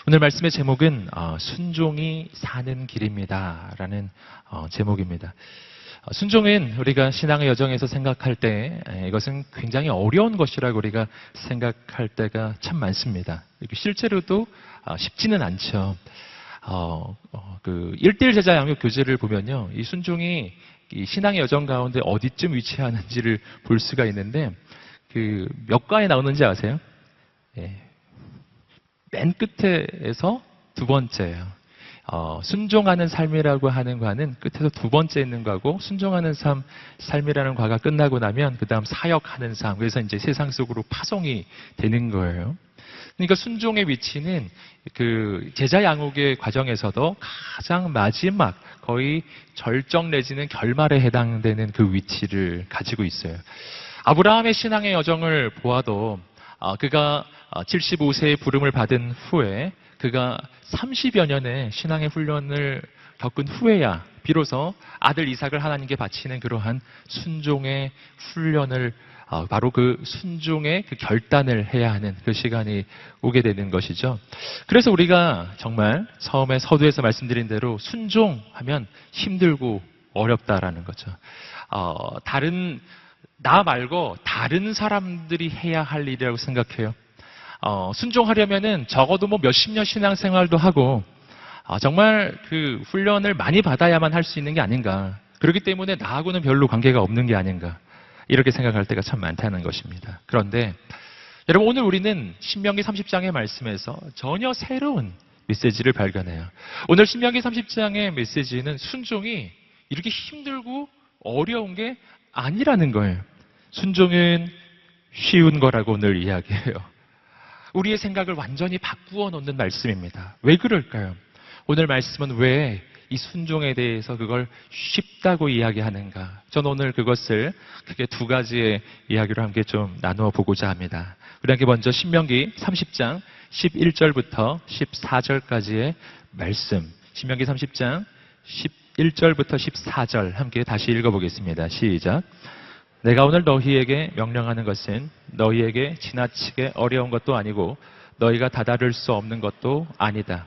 오늘 말씀의 제목은 순종이 사는 길입니다 라는 제목입니다. 순종은 우리가 신앙의 여정에서 생각할 때 이것은 굉장히 어려운 것이라고 우리가 생각할 때가 참 많습니다. 실제로도 쉽지는 않죠. 그 1:1 제자 양육 교재를 보면요, 이 순종이 이 신앙의 여정 가운데 어디쯤 위치하는지를 볼 수가 있는데, 그 몇 과에 나오는지 아세요? 맨 끝에서 두 번째예요. 순종하는 삶이라고 하는 과는 끝에서 두 번째 있는 과고, 순종하는 삶이라는 과가 끝나고 나면 그 다음 사역하는 삶, 그래서 이제 세상 속으로 파송이 되는 거예요. 그러니까 순종의 위치는 그 제자 양육의 과정에서도 가장 마지막, 거의 절정 내지는 결말에 해당되는 그 위치를 가지고 있어요. 아브라함의 신앙의 여정을 보아도 그가 75세의 부름을 받은 후에 그가 30여 년의 신앙의 훈련을 겪은 후에야 비로소 아들 이삭을 하나님께 바치는 그러한 순종의 훈련을, 바로 그 순종의 그 결단을 해야 하는 그 시간이 오게 되는 것이죠. 그래서 우리가 정말 처음에 서두에서 말씀드린 대로 순종하면 힘들고 어렵다라는 거죠. 나 말고 다른 사람들이 해야 할 일이라고 생각해요. 순종하려면은 적어도 뭐 몇십 년 신앙생활도 하고, 정말 그 훈련을 많이 받아야만 할 수 있는 게 아닌가. 그렇기 때문에 나하고는 별로 관계가 없는 게 아닌가. 이렇게 생각할 때가 참 많다는 것입니다. 그런데 여러분, 오늘 우리는 신명기 30장의 말씀에서 전혀 새로운 메시지를 발견해요. 오늘 신명기 30장의 메시지는 순종이 이렇게 힘들고 어려운 게 아니라는 거예요. 순종은 쉬운 거라고 오늘 이야기해요. 우리의 생각을 완전히 바꾸어 놓는 말씀입니다. 왜 그럴까요? 오늘 말씀은 왜 이 순종에 대해서 그걸 쉽다고 이야기하는가? 저는 오늘 그것을 크게 두 가지의 이야기로 함께 좀 나누어 보고자 합니다. 우리 함께 먼저 신명기 30장 11절부터 14절까지의 말씀, 신명기 30장 11절부터 14절 함께 다시 읽어보겠습니다. 시작. 내가 오늘 너희에게 명령하는 것은 너희에게 지나치게 어려운 것도 아니고 너희가 다다를 수 없는 것도 아니다.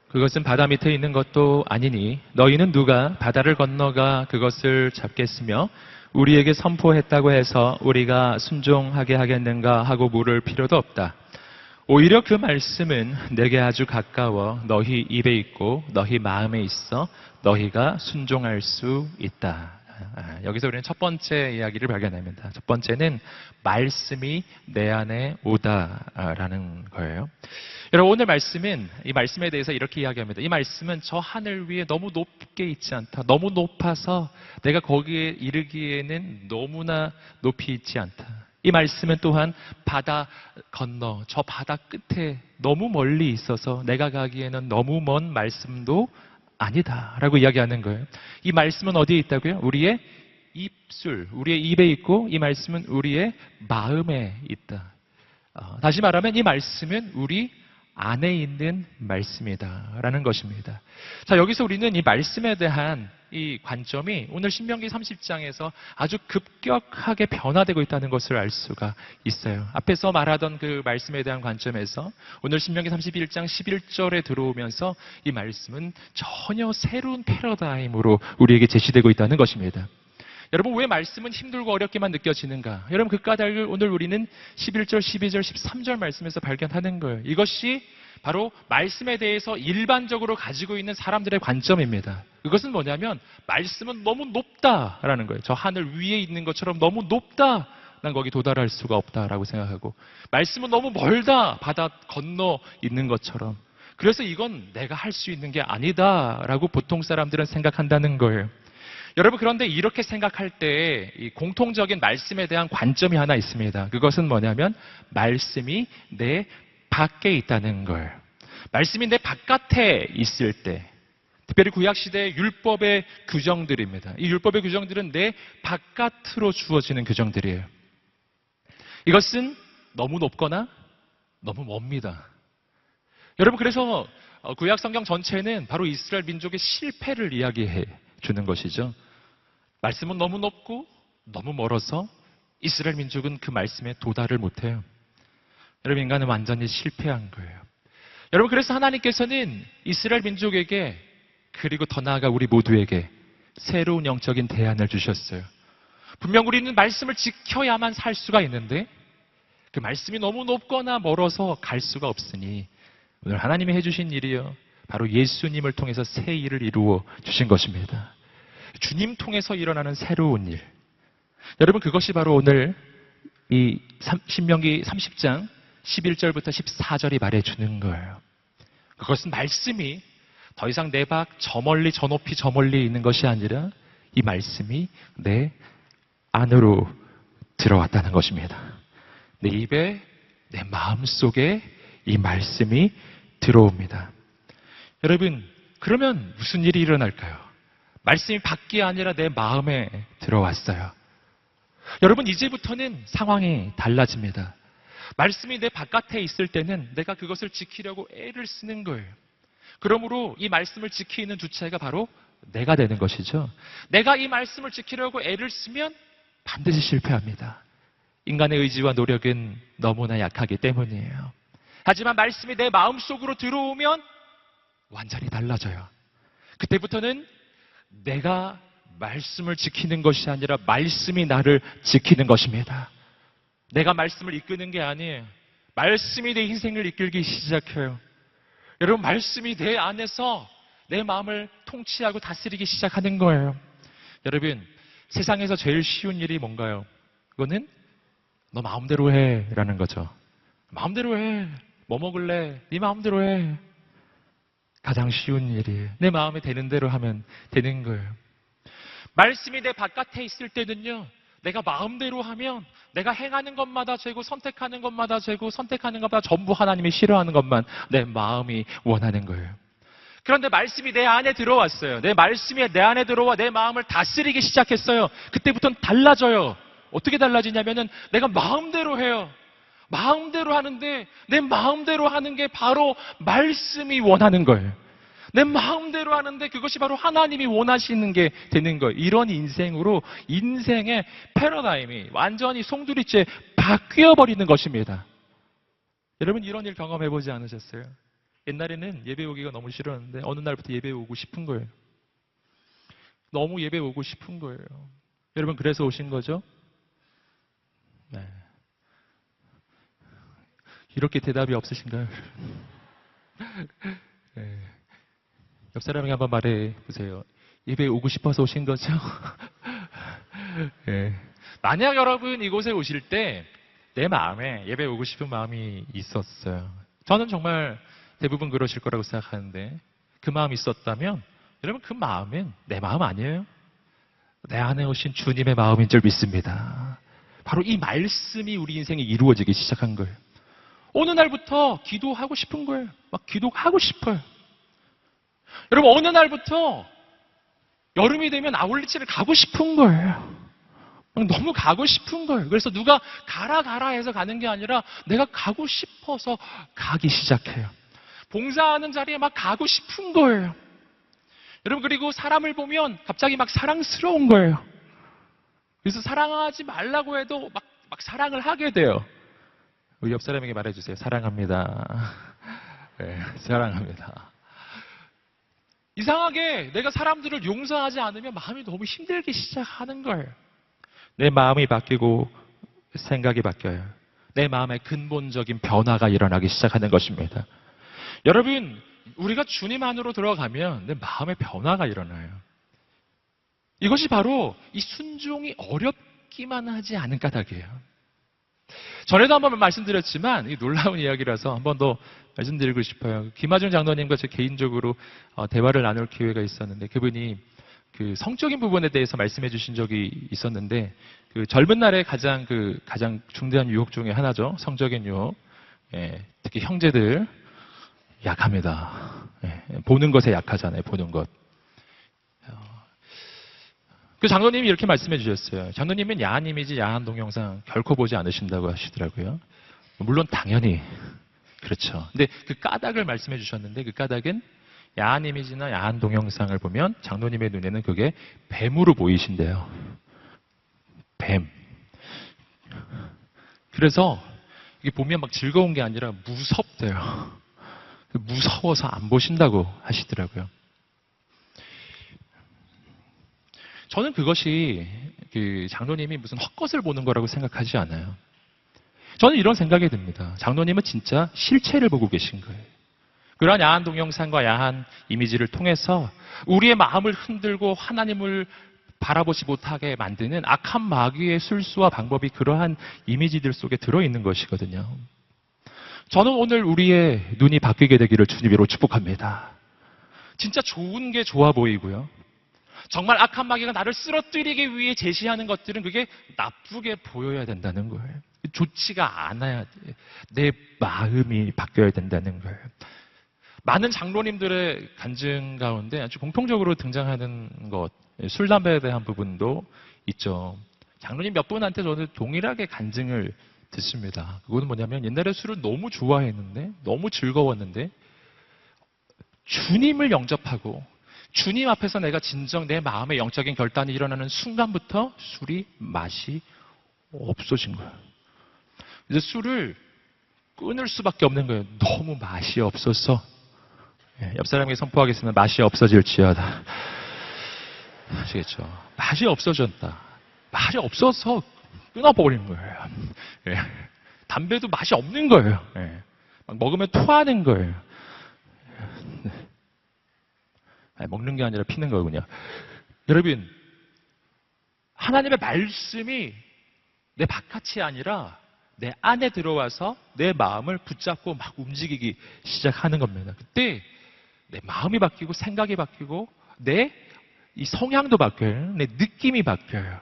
그것은 바다 밑에 있는 것도 아니니 너희는 누가 바다를 건너가 그것을 잡겠으며 우리에게 선포했다고 해서 우리가 순종하게 하겠는가 하고 물을 필요도 없다. 오히려 그 말씀은 내게 아주 가까워 너희 입에 있고 너희 마음에 있어 너희가 순종할 수 있다. 여기서 우리는 첫 번째 이야기를 발견합니다. 첫 번째는 말씀이 내 안에 오다라는 거예요. 여러분, 오늘 말씀은 이 말씀에 대해서 이렇게 이야기합니다. 이 말씀은 저 하늘 위에 너무 높게 있지 않다. 너무 높아서 내가 거기에 이르기에는 너무나 높이 있지 않다. 이 말씀은 또한 바다 건너 저 바다 끝에 너무 멀리 있어서 내가 가기에는 너무 먼 말씀도 아니다 라고 이야기하는 거예요. 이 말씀은 어디에 있다고요? 우리의 입술, 우리의 입에 있고 이 말씀은 우리의 마음에 있다. 다시 말하면 이 말씀은 우리 안에 있는 말씀이다 라는 것입니다. 자, 여기서 우리는 이 말씀에 대한 이 관점이 오늘 신명기 30장에서 아주 급격하게 변화되고 있다는 것을 알 수가 있어요. 앞에서 말하던 그 말씀에 대한 관점에서 오늘 신명기 31장 11절에 들어오면서 이 말씀은 전혀 새로운 패러다임으로 우리에게 제시되고 있다는 것입니다. 여러분, 왜 말씀은 힘들고 어렵게만 느껴지는가? 여러분, 그 까닭을 오늘 우리는 11절, 12절, 13절 말씀에서 발견하는 거예요. 이것이 바로 말씀에 대해서 일반적으로 가지고 있는 사람들의 관점입니다. 그것은 뭐냐면 말씀은 너무 높다라는 거예요. 저 하늘 위에 있는 것처럼 너무 높다. 난 거기 도달할 수가 없다라고 생각하고, 말씀은 너무 멀다. 바다 건너 있는 것처럼. 그래서 이건 내가 할 수 있는 게 아니다라고 보통 사람들은 생각한다는 거예요. 여러분, 그런데 이렇게 생각할 때 이 공통적인 말씀에 대한 관점이 하나 있습니다. 그것은 뭐냐면 말씀이 내 밖에 있다는 거예요. 말씀이 내 바깥에 있을 때, 특별히 구약시대의 율법의 규정들입니다. 이 율법의 규정들은 내 바깥으로 주어지는 규정들이에요. 이것은 너무 높거나 너무 멉니다. 여러분, 그래서 구약 성경 전체는 바로 이스라엘 민족의 실패를 이야기해 주는 것이죠. 말씀은 너무 높고 너무 멀어서 이스라엘 민족은 그 말씀에 도달을 못해요. 여러분, 인간은 완전히 실패한 거예요. 여러분, 그래서 하나님께서는 이스라엘 민족에게, 그리고 더 나아가 우리 모두에게 새로운 영적인 대안을 주셨어요. 분명 우리는 말씀을 지켜야만 살 수가 있는데 그 말씀이 너무 높거나 멀어서 갈 수가 없으니 오늘 하나님이 해주신 일이요, 바로 예수님을 통해서 새 일을 이루어 주신 것입니다. 주님 통해서 일어나는 새로운 일. 여러분, 그것이 바로 오늘 이 신명기 30장 11절부터 14절이 말해주는 거예요. 그것은 말씀이 더 이상 내 밖 저 멀리 저 높이 저 멀리 있는 것이 아니라 이 말씀이 내 안으로 들어왔다는 것입니다. 내 입에, 내 마음 속에 이 말씀이 들어옵니다. 여러분, 그러면 무슨 일이 일어날까요? 말씀이 밖이 아니라 내 마음에 들어왔어요. 여러분, 이제부터는 상황이 달라집니다. 말씀이 내 바깥에 있을 때는 내가 그것을 지키려고 애를 쓰는 거예요. 그러므로 이 말씀을 지키는 주체가 바로 내가 되는 것이죠. 내가 이 말씀을 지키려고 애를 쓰면 반드시 실패합니다. 인간의 의지와 노력은 너무나 약하기 때문이에요. 하지만 말씀이 내 마음속으로 들어오면 완전히 달라져요. 그때부터는 내가 말씀을 지키는 것이 아니라 말씀이 나를 지키는 것입니다. 내가 말씀을 이끄는 게 아니에요. 말씀이 내 인생을 이끌기 시작해요. 여러분, 말씀이 내 안에서 내 마음을 통치하고 다스리기 시작하는 거예요. 여러분, 세상에서 제일 쉬운 일이 뭔가요? 그거는 너 마음대로 해 라는 거죠. 마음대로 해. 뭐 먹을래? 네 마음대로 해. 가장 쉬운 일이에요. 내 마음에 되는 대로 하면 되는 거예요. 말씀이 내 바깥에 있을 때는요, 내가 마음대로 하면 내가 행하는 것마다 죄고 선택하는 것마다 죄고 선택하는 것마다 전부 하나님이 싫어하는 것만 내 마음이 원하는 거예요. 그런데 말씀이 내 안에 들어왔어요. 내 말씀이 내 안에 들어와 내 마음을 다스리기 시작했어요. 그때부터는 달라져요. 어떻게 달라지냐면은 내가 마음대로 해요. 마음대로 하는데 내 마음대로 하는 게 바로 말씀이 원하는 거예요. 내 마음대로 하는데 그것이 바로 하나님이 원하시는 게 되는 거예요. 이런 인생으로 인생의 패러다임이 완전히 송두리째 바뀌어버리는 것입니다. 여러분, 이런 일 경험해보지 않으셨어요? 옛날에는 예배 오기가 너무 싫었는데 어느 날부터 예배 오고 싶은 거예요. 너무 예배 오고 싶은 거예요. 여러분, 그래서 오신 거죠? 네. 이렇게 대답이 없으신가요? 네. 옆 사람에게 한번 말해 보세요. 예배에 오고 싶어서 오신 거죠? 네. 만약 여러분 이곳에 오실 때 내 마음에 예배에 오고 싶은 마음이 있었어요. 저는 정말 대부분 그러실 거라고 생각하는데 그 마음이 있었다면 여러분, 그 마음은 내 마음 아니에요. 내 안에 오신 주님의 마음인 줄 믿습니다. 바로 이 말씀이 우리 인생에 이루어지기 시작한 거예요. 어느 날부터 기도하고 싶은 거예요. 막 기도하고 싶어요. 여러분, 어느 날부터 여름이 되면 아울렛을 가고 싶은 거예요. 너무 가고 싶은 거예요. 그래서 누가 가라 해서 가는 게 아니라 내가 가고 싶어서 가기 시작해요. 봉사하는 자리에 막 가고 싶은 거예요. 여러분, 그리고 사람을 보면 갑자기 막 사랑스러운 거예요. 그래서 사랑하지 말라고 해도 막 사랑을 하게 돼요. 우리 옆 사람에게 말해주세요. 사랑합니다. 네, 사랑합니다. 이상하게 내가 사람들을 용서하지 않으면 마음이 너무 힘들기 시작하는 거예요. 내 마음이 바뀌고 생각이 바뀌어요. 내 마음의 근본적인 변화가 일어나기 시작하는 것입니다. 여러분, 우리가 주님 안으로 들어가면 내 마음의 변화가 일어나요. 이것이 바로 이 순종이 어렵기만 하지 않은 까닭이에요. 전에도 한번 말씀드렸지만 이 놀라운 이야기라서 한 번 더 말씀드리고 싶어요. 김하중 장로님과 제 개인적으로 대화를 나눌 기회가 있었는데 그분이 그 성적인 부분에 대해서 말씀해 주신 적이 있었는데 그 젊은 날에 가장 중대한 유혹 중에 하나죠. 성적인 유혹. 예, 특히 형제들 약합니다. 예, 보는 것에 약하잖아요. 보는 것. 그 장로님이 이렇게 말씀해 주셨어요. 장로님은 야한 이미지, 야한 동영상 결코 보지 않으신다고 하시더라고요. 물론 당연히 그렇죠. 근데 그 까닭을 말씀해 주셨는데 그 까닭은 야한 이미지나 야한 동영상을 보면 장로님의 눈에는 그게 뱀으로 보이신대요. 뱀. 그래서 이게 보면 막 즐거운 게 아니라 무섭대요. 무서워서 안 보신다고 하시더라고요. 저는 그것이 그 장로님이 무슨 헛것을 보는 거라고 생각하지 않아요. 저는 이런 생각이 듭니다. 장로님은 진짜 실체를 보고 계신 거예요. 그러한 야한 동영상과 야한 이미지를 통해서 우리의 마음을 흔들고 하나님을 바라보지 못하게 만드는 악한 마귀의 술수와 방법이 그러한 이미지들 속에 들어있는 것이거든요. 저는 오늘 우리의 눈이 바뀌게 되기를 주님으로 축복합니다. 진짜 좋은 게 좋아 보이고요. 정말 악한 마귀가 나를 쓰러뜨리기 위해 제시하는 것들은 그게 나쁘게 보여야 된다는 거예요. 좋지가 않아야 돼. 내 마음이 바뀌어야 된다는 거예요. 많은 장로님들의 간증 가운데 아주 공통적으로 등장하는 것, 술, 담배에 대한 부분도 있죠. 장로님 몇 분한테 저는 동일하게 간증을 듣습니다. 그거는 뭐냐면 옛날에 술을 너무 좋아했는데, 너무 즐거웠는데, 주님을 영접하고 주님 앞에서 내가 진정 내 마음의 영적인 결단이 일어나는 순간부터 술이 맛이 없어진 거예요. 이제 술을 끊을 수밖에 없는 거예요. 너무 맛이 없어서. 옆 사람에게 선포하겠습니다. 맛이 없어질지어다. 아시겠죠? 맛이 없어졌다. 맛이 없어서 끊어버리는 거예요. 예. 담배도 맛이 없는 거예요. 예. 막 먹으면 토하는 거예요. 아니, 먹는 게 아니라 피는 거군요. 여러분, 하나님의 말씀이 내 바깥이 아니라 내 안에 들어와서 내 마음을 붙잡고 막 움직이기 시작하는 겁니다. 그때 내 마음이 바뀌고 생각이 바뀌고 내 이 성향도 바뀌어요. 내 느낌이 바뀌어요.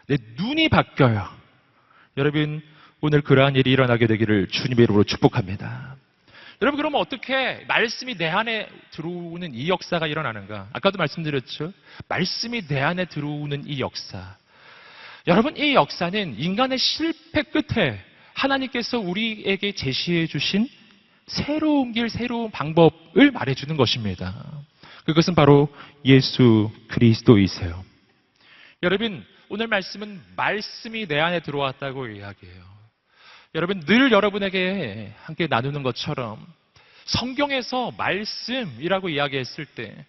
내 눈이 바뀌어요. 여러분, 오늘 그러한 일이 일어나게 되기를 주님의 이름으로 축복합니다. 여러분, 그러면 어떻게 말씀이 내 안에 들어오는 이 역사가 일어나는가? 아까도 말씀드렸죠. 말씀이 내 안에 들어오는 이 역사. 여러분, 이 역사는 인간의 실패 끝에 하나님께서 우리에게 제시해 주신 새로운 길, 새로운 방법을 말해주는 것입니다. 그것은 바로 예수 그리스도이세요. 여러분, 오늘 말씀은 말씀이 내 안에 들어왔다고 이야기해요. 여러분, 늘 여러분에게 함께 나누는 것처럼 성경에서 말씀이라고 이야기했을 때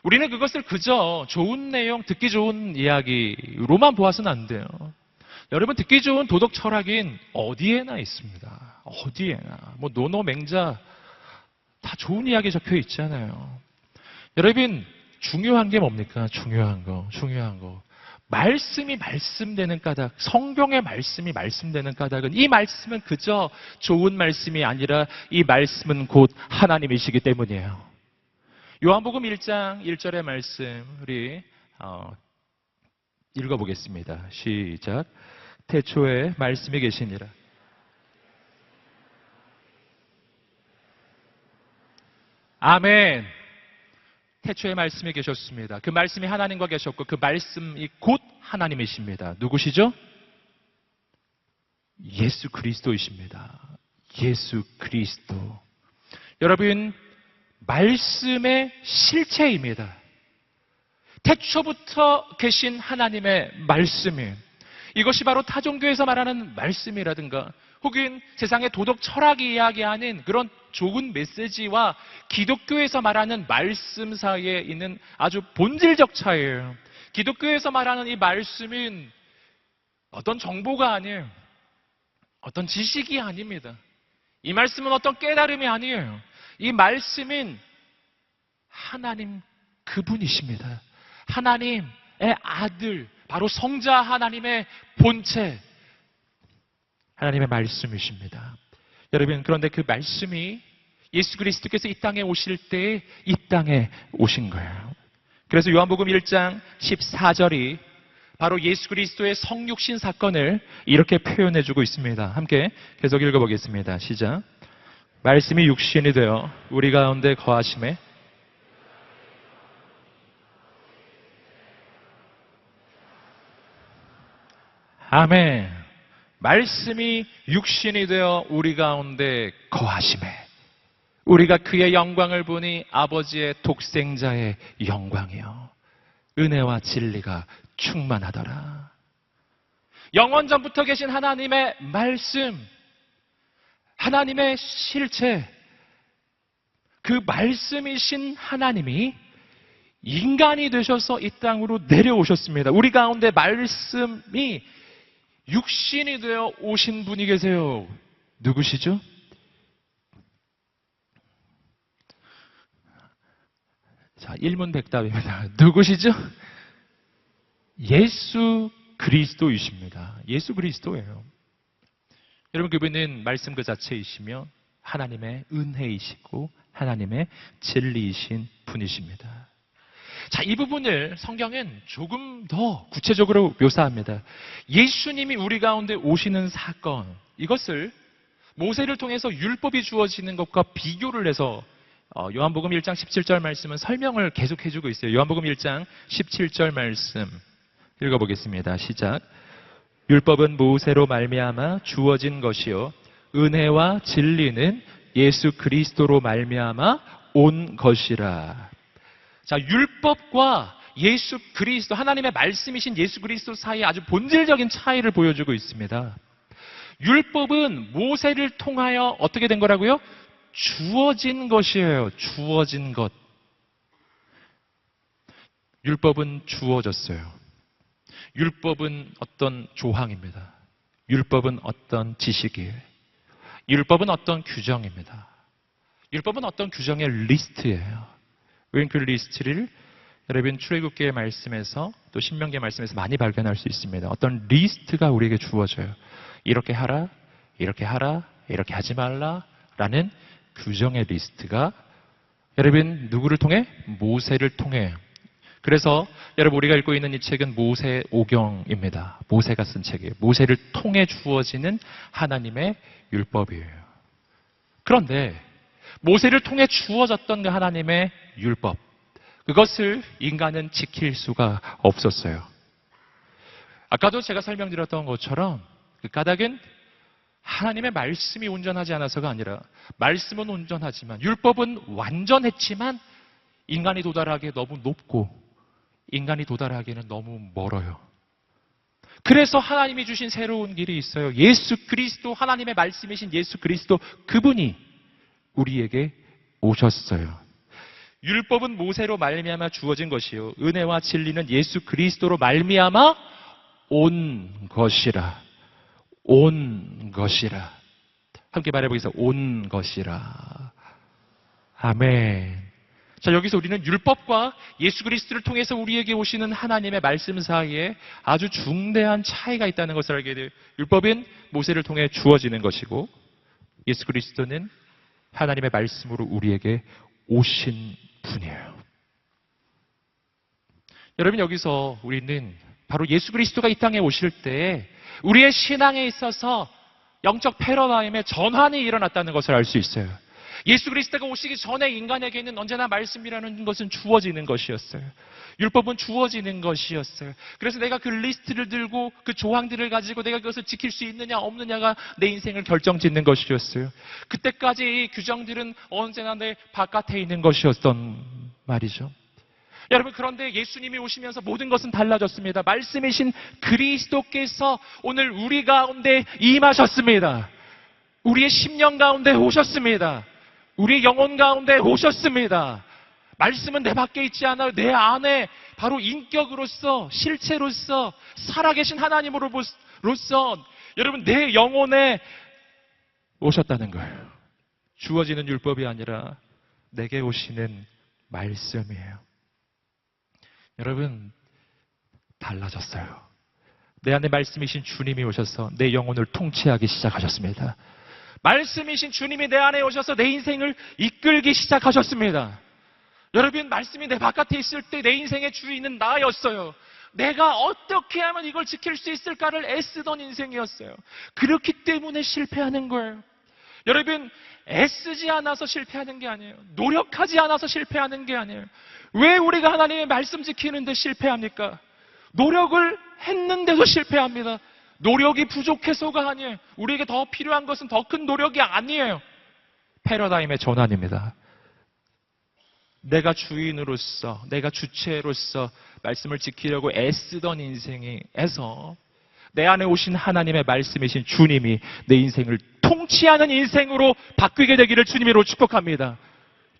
우리는 그것을 그저 좋은 내용, 듣기 좋은 이야기로만 보아서는 안 돼요. 여러분, 듣기 좋은 도덕 철학인 어디에나 있습니다. 어디에나. 뭐 노노맹자 다 좋은 이야기 적혀 있잖아요. 여러분, 중요한 게 뭡니까? 중요한 거. 말씀이 말씀되는 까닭, 성경의 말씀이 말씀되는 까닭은 이 말씀은 그저 좋은 말씀이 아니라 이 말씀은 곧 하나님이시기 때문이에요. 요한복음 1장 1절의 말씀 우리 읽어보겠습니다. 시작. 태초에 말씀이 계시니라. 아멘. 태초에 말씀이 계셨습니다. 그 말씀이 하나님과 계셨고 그 말씀이 곧 하나님이십니다. 누구시죠? 예수 그리스도이십니다. 예수 그리스도. 여러분, 말씀의 실체입니다. 태초부터 계신 하나님의 말씀이 이것이 바로 타종교에서 말하는 말씀이라든가 혹은 세상의 도덕 철학이 이야기하는 그런 좋은 메시지와 기독교에서 말하는 말씀 사이에 있는 아주 본질적 차이예요. 기독교에서 말하는 이 말씀은 어떤 정보가 아니에요. 어떤 지식이 아닙니다. 이 말씀은 어떤 깨달음이 아니에요. 이 말씀은 하나님 그분이십니다. 하나님의 아들, 바로 성자 하나님의 본체, 하나님의 말씀이십니다. 여러분, 그런데 그 말씀이 예수 그리스도께서 이 땅에 오실 때 이 땅에 오신 거예요. 그래서 요한복음 1장 14절이 바로 예수 그리스도의 성육신 사건을 이렇게 표현해주고 있습니다. 함께 계속 읽어보겠습니다. 시작. 말씀이 육신이 되어 우리 가운데 거하심에 아멘. 말씀이 육신이 되어 우리 가운데 거하심에 우리가 그의 영광을 보니 아버지의 독생자의 영광이요 은혜와 진리가 충만하더라. 영원 전부터 계신 하나님의 말씀, 하나님의 실체, 그 말씀이신 하나님이 인간이 되셔서 이 땅으로 내려오셨습니다. 우리 가운데 말씀이 육신이 되어 오신 분이 계세요. 누구시죠? 자, 일문백답입니다. 누구시죠? 예수 그리스도이십니다. 예수 그리스도예요. 여러분, 그분은 말씀 그 자체이시며 하나님의 은혜이시고 하나님의 진리이신 분이십니다. 자, 이 부분을 성경은 조금 더 구체적으로 묘사합니다. 예수님이 우리 가운데 오시는 사건, 이것을 모세를 통해서 율법이 주어지는 것과 비교를 해서 요한복음 1장 17절 말씀은 설명을 계속 해주고 있어요. 요한복음 1장 17절 말씀 읽어보겠습니다. 시작. 율법은 모세로 말미암아 주어진 것이요 은혜와 진리는 예수 그리스도로 말미암아 온 것이라. 자, 율법과 예수 그리스도, 하나님의 말씀이신 예수 그리스도 사이에 아주 본질적인 차이를 보여주고 있습니다. 율법은 모세를 통하여 어떻게 된 거라고요? 주어진 것이에요. 주어진 것. 율법은 주어졌어요. 율법은 어떤 조항입니다. 율법은 어떤 지식이에요. 율법은 어떤 규정입니다. 율법은 어떤 규정의 리스트예요. 우리는 그 리스트를 여러분 출애굽기의 말씀에서 또 신명기의 말씀에서 많이 발견할 수 있습니다. 어떤 리스트가 우리에게 주어져요. 이렇게 하라, 이렇게 하라, 이렇게 하지 말라 라는 규정의 리스트가 여러분 누구를 통해? 모세를 통해. 그래서 여러분 우리가 읽고 있는 이 책은 모세오경입니다. 모세가 쓴 책이에요. 모세를 통해 주어지는 하나님의 율법이에요. 그런데 모세를 통해 주어졌던 그 하나님의 율법, 그것을 인간은 지킬 수가 없었어요. 아까도 제가 설명드렸던 것처럼 그 까닭은 하나님의 말씀이 온전하지 않아서가 아니라 말씀은 온전하지만 율법은 완전했지만 인간이 도달하기에 너무 높고 인간이 도달하기에는 너무 멀어요. 그래서 하나님이 주신 새로운 길이 있어요. 예수 그리스도, 하나님의 말씀이신 예수 그리스도, 그분이 우리에게 오셨어요. 율법은 모세로 말미암아 주어진 것이요 은혜와 진리는 예수 그리스도로 말미암아 온 것이라. 온 것이라. 함께 말해보겠습니다. 온 것이라. 아멘. 자, 여기서 우리는 율법과 예수 그리스도를 통해서 우리에게 오시는 하나님의 말씀 사이에 아주 중대한 차이가 있다는 것을 알게 돼요. 율법은 모세를 통해 주어지는 것이고 예수 그리스도는 하나님의 말씀으로 우리에게 오신 분이에요. 여러분, 여기서 우리는 바로 예수 그리스도가 이 땅에 오실 때 우리의 신앙에 있어서 영적 패러다임의 전환이 일어났다는 것을 알 수 있어요. 예수 그리스도가 오시기 전에 인간에게는 언제나 말씀이라는 것은 주어지는 것이었어요. 율법은 주어지는 것이었어요. 그래서 내가 그 리스트를 들고 그 조항들을 가지고 내가 그것을 지킬 수 있느냐 없느냐가 내 인생을 결정짓는 것이었어요. 그때까지 이 규정들은 언제나 내 바깥에 있는 것이었던 말이죠. 여러분, 그런데 예수님이 오시면서 모든 것은 달라졌습니다. 말씀이신 그리스도께서 오늘 우리 가운데 임하셨습니다. 우리의 심령 가운데 오셨습니다. 우리의 영혼 가운데 오셨습니다. 말씀은 내 밖에 있지 않아요. 내 안에 바로 인격으로서, 실체로서, 살아계신 하나님으로서 여러분 내 영혼에 오셨다는 거예요. 주어지는 율법이 아니라 내게 오시는 말씀이에요. 여러분, 달라졌어요. 내 안에 말씀이신 주님이 오셔서 내 영혼을 통치하기 시작하셨습니다. 말씀이신 주님이 내 안에 오셔서 내 인생을 이끌기 시작하셨습니다. 여러분, 말씀이 내 바깥에 있을 때 내 인생의 주인은 나였어요. 내가 어떻게 하면 이걸 지킬 수 있을까를 애쓰던 인생이었어요. 그렇기 때문에 실패하는 거예요. 여러분, 애쓰지 않아서 실패하는 게 아니에요. 노력하지 않아서 실패하는 게 아니에요. 왜 우리가 하나님의 말씀 지키는데 실패합니까? 노력을 했는데도 실패합니다. 노력이 부족해서가 아니에요. 우리에게 더 필요한 것은 더 큰 노력이 아니에요. 패러다임의 전환입니다. 내가 주인으로서, 내가 주체로서 말씀을 지키려고 애쓰던 인생에서 내 안에 오신 하나님의 말씀이신 주님이 내 인생을 통치하는 인생으로 바뀌게 되기를 주님으로 축복합니다.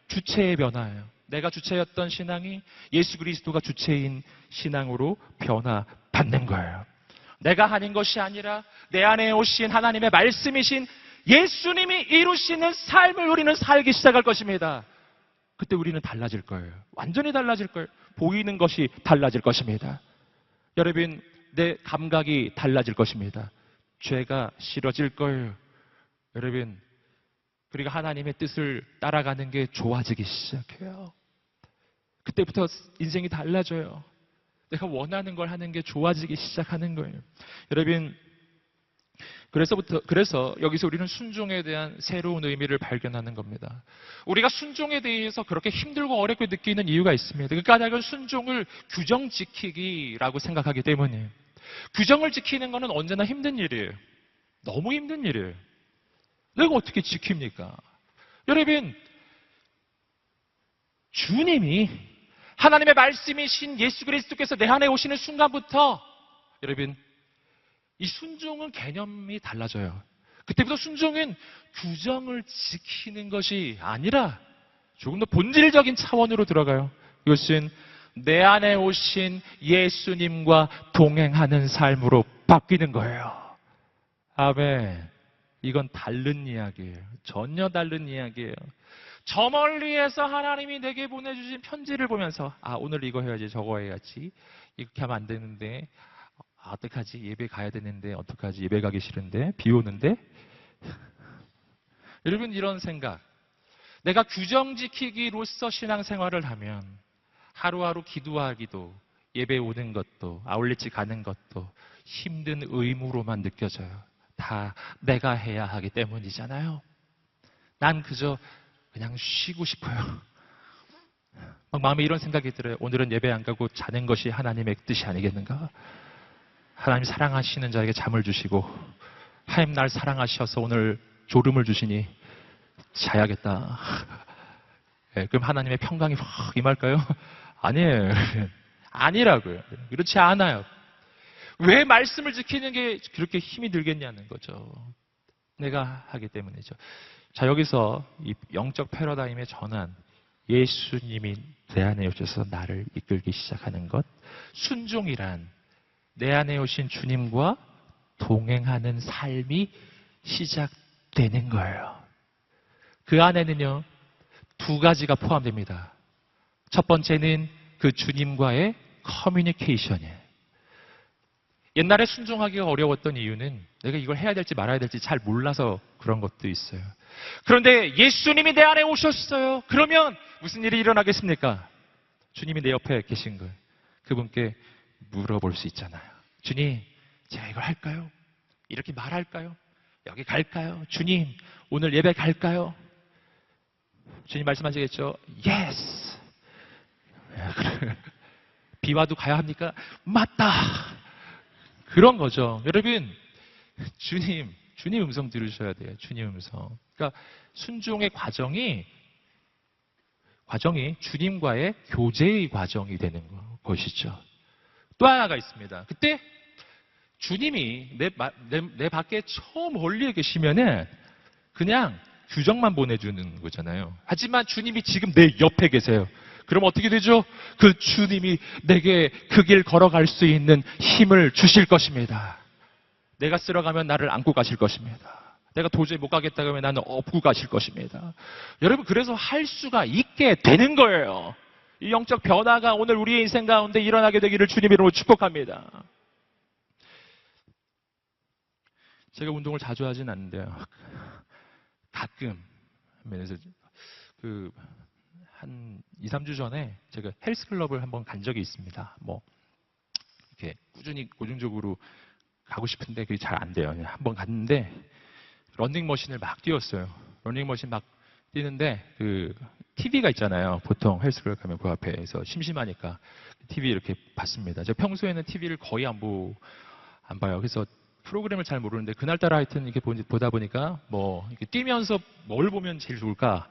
주체의 변화예요. 내가 주체였던 신앙이 예수 그리스도가 주체인 신앙으로 변화받는 거예요. 내가 하는 것이 아니라 내 안에 오신 하나님의 말씀이신 예수님이 이루시는 삶을 우리는 살기 시작할 것입니다. 그때 우리는 달라질 거예요. 완전히 달라질 거예요. 보이는 것이 달라질 것입니다. 여러분, 내 감각이 달라질 것입니다. 죄가 싫어질 거예요. 여러분, 그리고 하나님의 뜻을 따라가는 게 좋아지기 시작해요. 그때부터 인생이 달라져요. 내가 원하는 걸 하는 게 좋아지기 시작하는 거예요. 여러분, 그래서 여기서 우리는 순종에 대한 새로운 의미를 발견하는 겁니다. 우리가 순종에 대해서 그렇게 힘들고 어렵게 느끼는 이유가 있습니다. 그 까닭은 순종을 규정 지키기라고 생각하기 때문이에요. 규정을 지키는 것은 언제나 힘든 일이에요. 너무 힘든 일이에요. 내가 어떻게 지킵니까? 여러분, 주님이 하나님의 말씀이신 예수 그리스도께서 내 안에 오시는 순간부터 여러분, 이 순종은 개념이 달라져요. 그때부터 순종은 규정을 지키는 것이 아니라 조금 더 본질적인 차원으로 들어가요. 이것은 내 안에 오신 예수님과 동행하는 삶으로 바뀌는 거예요. 아멘. 이건 다른 이야기예요. 전혀 다른 이야기예요. 저 멀리에서 하나님이 내게 보내주신 편지를 보면서 오늘 이거 해야지, 저거 해야지, 이렇게 하면 안 되는데, 어떡하지? 예배 가야 되는데, 어떡하지? 예배 가기 싫은데, 비 오는데. 여러분, 이런 생각. 내가 규정 지키기로서 신앙생활을 하면 하루하루 기도하기도, 예배 오는 것도, 아울렛이 가는 것도 힘든 의무로만 느껴져요. 다 내가 해야 하기 때문이잖아요. 난 그냥 쉬고 싶어요. 막 마음에 이런 생각이 들어요. 오늘은 예배 안 가고 자는 것이 하나님의 뜻이 아니겠는가? 하나님 사랑하시는 자에게 잠을 주시고 하나님 날 사랑하셔서 오늘 졸음을 주시니 자야겠다. 네, 그럼 하나님의 평강이 확 임할까요? 아니에요. 아니라고요. 그렇지 않아요. 왜 말씀을 지키는 게 그렇게 힘이 들겠냐는 거죠. 내가 하기 때문이죠. 자, 여기서 이 영적 패러다임의 전환, 예수님이 내 안에 오셔서 나를 이끌기 시작하는 것, 순종이란 내 안에 오신 주님과 동행하는 삶이 시작되는 거예요. 그 안에는요, 두 가지가 포함됩니다. 첫 번째는 그 주님과의 커뮤니케이션이에요. 옛날에 순종하기가 어려웠던 이유는 내가 이걸 해야 될지 말아야 될지 잘 몰라서 그런 것도 있어요. 그런데 예수님이 내 안에 오셨어요. 그러면 무슨 일이 일어나겠습니까? 주님이 내 옆에 계신 거예요. 그분께 물어볼 수 있잖아요. 주님, 제가 이걸 할까요? 이렇게 말할까요? 여기 갈까요? 주님, 오늘 예배 갈까요? 주님 말씀하시겠죠? Yes! 비와도 가야 합니까? 맞다! 그런 거죠. 여러분, 주님 음성 들으셔야 돼요. 주님 음성. 그러니까 순종의 과정이 주님과의 교제의 과정이 되는 것이죠. 또 하나가 있습니다. 그때 주님이 내 밖에 저 멀리에 계시면은 그냥 규정만 보내주는 거잖아요. 하지만 주님이 지금 내 옆에 계세요. 그럼 어떻게 되죠? 그 주님이 내게 그 길 걸어갈 수 있는 힘을 주실 것입니다. 내가 쓸어가면 나를 안고 가실 것입니다. 내가 도저히 못 가겠다 그러면 나는 업고 가실 것입니다. 여러분, 그래서 할 수가 있게 되는 거예요. 이 영적 변화가 오늘 우리의 인생 가운데 일어나게 되기를 주님 이름으로 축복합니다. 제가 운동을 자주 하진 않는데요. 가끔 그래서 한 2, 3주 전에 제가 헬스클럽을 한번 간 적이 있습니다. 이렇게 꾸준히 고정적으로 가고 싶은데 그게 잘 안 돼요. 한번 갔는데 러닝머신을 막 뛰었어요. 러닝머신 막 뛰는데 TV가 있잖아요. 보통 헬스클럽 가면 그 앞에서 심심하니까 TV 이렇게 봤습니다. 제가 평소에는 TV를 거의 안 봐요. 그래서 프로그램을 잘 모르는데 그날따라 하여튼 이렇게 보다 보니까 뭐 이렇게 뛰면서 뭘 보면 제일 좋을까?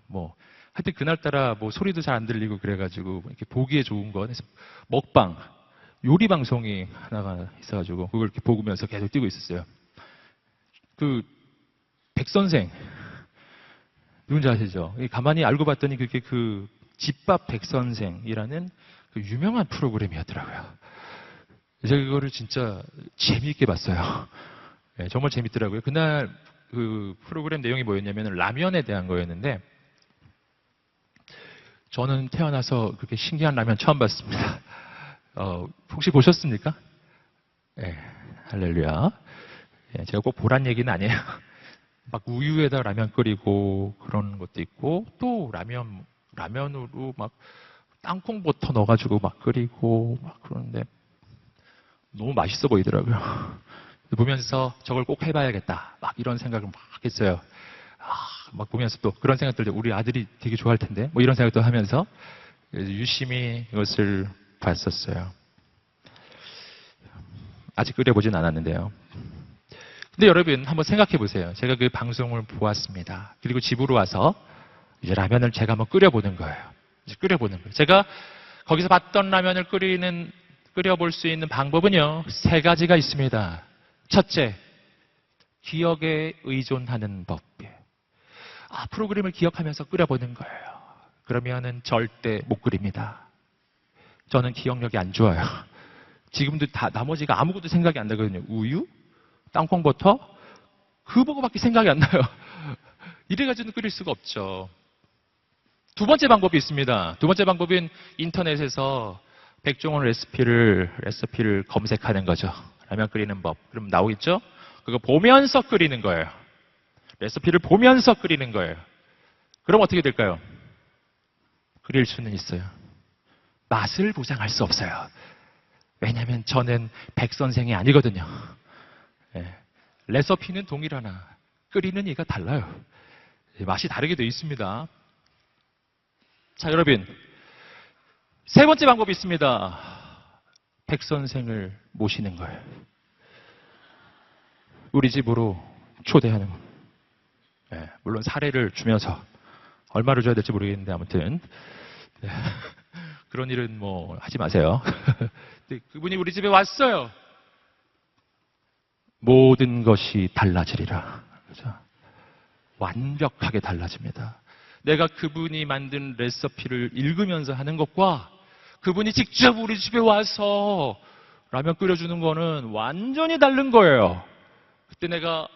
뭐 하여튼 그날따라 뭐 소리도 잘 안 들리고 그래가지고 이렇게 보기에 좋은 거 해서 먹방 요리 방송이 하나가 있어가지고 그걸 이렇게 보면서 계속 뛰고 있었어요. 그 백선생 누군지 아시죠? 가만히 알고 봤더니 그게 그 집밥 백선생이라는 그 유명한 프로그램이었더라고요. 제가 그거를 진짜 재미있게 봤어요. 네, 정말 재밌더라고요. 그날 그 프로그램 내용이 뭐였냐면 라면에 대한 거였는데 저는 태어나서 그렇게 신기한 라면 처음 봤습니다. 혹시 보셨습니까? 네, 할렐루야. 네, 제가 꼭 보란 얘기는 아니에요. 막 우유에다 라면 끓이고 그런 것도 있고 또 라면으로 막 땅콩버터 넣어가지고 막 끓이고 막 그러는데 너무 맛있어 보이더라고요. 보면서 저걸 꼭 해봐야겠다. 막 이런 생각을 막 했어요. 막 보면서 또 그런 생각 들죠. 우리 아들이 되게 좋아할 텐데. 뭐 이런 생각도 하면서 유심히 이것을 봤었어요. 아직 끓여보진 않았는데요. 근데 여러분 한번 생각해 보세요. 제가 그 방송을 보았습니다. 그리고 집으로 와서 이제 라면을 제가 한번 끓여보는 거예요. 이제 끓여보는 거예요. 제가 거기서 봤던 라면을 끓여볼 수 있는 방법은요, 3가지가 있습니다. 첫째, 기억에 의존하는 법. 프로그램을 기억하면서 끓여보는 거예요. 그러면은 절대 못 끓입니다. 저는 기억력이 안 좋아요. 지금도 다 나머지가 아무것도 생각이 안 나거든요. 우유, 땅콩버터, 그거밖에 생각이 안 나요. 이래가지고는 끓일 수가 없죠. 두 번째 방법이 있습니다. 두 번째 방법은 인터넷에서 백종원 레시피를 검색하는 거죠. 라면 끓이는 법. 그럼 나오겠죠? 그거 보면서 끓이는 거예요. 레시피를 보면서 끓이는 거예요. 그럼 어떻게 될까요? 끓일 수는 있어요. 맛을 보장할 수 없어요. 왜냐하면 저는 백선생이 아니거든요. 네. 레시피는 동일하나 끓이는 이가 달라요. 맛이 다르게 되어 있습니다. 자, 여러분. 3번째 방법이 있습니다. 백선생을 모시는 거예요. 우리 집으로 초대하는 거예요. 네, 물론 사례를 주면서 얼마를 줘야 될지 모르겠는데 아무튼 네, 그런 일은 뭐 하지 마세요. 그분이 우리 집에 왔어요. 모든 것이 달라지리라. 그렇죠? 완벽하게 달라집니다. 내가 그분이 만든 레시피를 읽으면서 하는 것과 그분이 직접 우리 집에 와서 라면 끓여주는 거는 완전히 다른 거예요. 그때 내가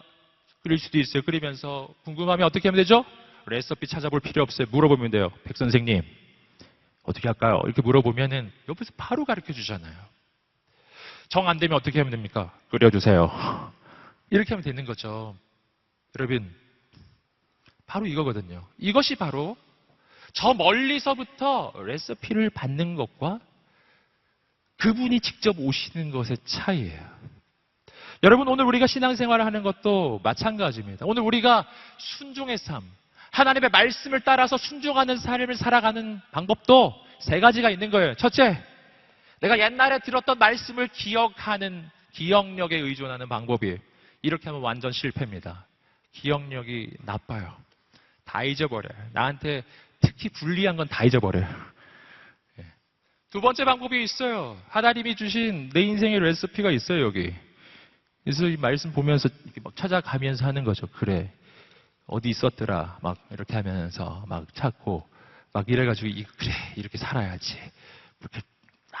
끓일 수도 있어요. 끓이면서 궁금하면 어떻게 하면 되죠? 레시피 찾아볼 필요 없어요. 물어보면 돼요. 백 선생님 어떻게 할까요? 이렇게 물어보면은 옆에서 바로 가르쳐 주잖아요. 정 안 되면 어떻게 하면 됩니까? 끓여주세요. 이렇게 하면 되는 거죠. 여러분 바로 이거거든요. 이것이 바로 저 멀리서부터 레시피를 받는 것과 그분이 직접 오시는 것의 차이예요. 여러분 오늘 우리가 신앙생활을 하는 것도 마찬가지입니다. 오늘 우리가 순종의 삶, 하나님의 말씀을 따라서 순종하는 삶을 살아가는 방법도 3가지가 있는 거예요. 첫째, 내가 옛날에 들었던 말씀을 기억하는 기억력에 의존하는 방법이에요. 이렇게 하면 완전 실패입니다. 기억력이 나빠요. 다 잊어버려요. 나한테 특히 불리한 건 다 잊어버려요. 두 번째 방법이 있어요. 하나님이 주신 내 인생의 레시피가 있어요, 여기. 그래서 이 말씀 보면서 이렇게 막 찾아가면서 하는 거죠. 그래. 어디 있었더라. 막 이렇게 하면서 막 찾고 막 이래가지고 그래. 이렇게 살아야지. 이렇게 막.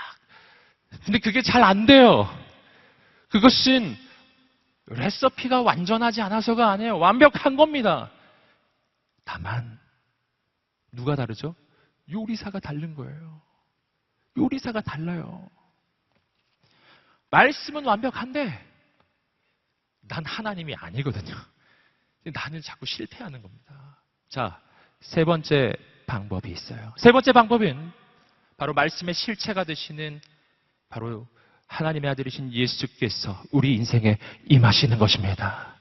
근데 그게 잘 안 돼요. 그것은 레시피가 완전하지 않아서가 아니에요. 완벽한 겁니다. 다만 누가 다르죠? 요리사가 다른 거예요. 요리사가 달라요. 말씀은 완벽한데 난 하나님이 아니거든요. 나는 자꾸 실패하는 겁니다. 자, 3번째 방법이 있어요. 3번째 방법은 바로 말씀의 실체가 되시는 바로 하나님의 아들이신 예수께서 우리 인생에 임하시는 것입니다.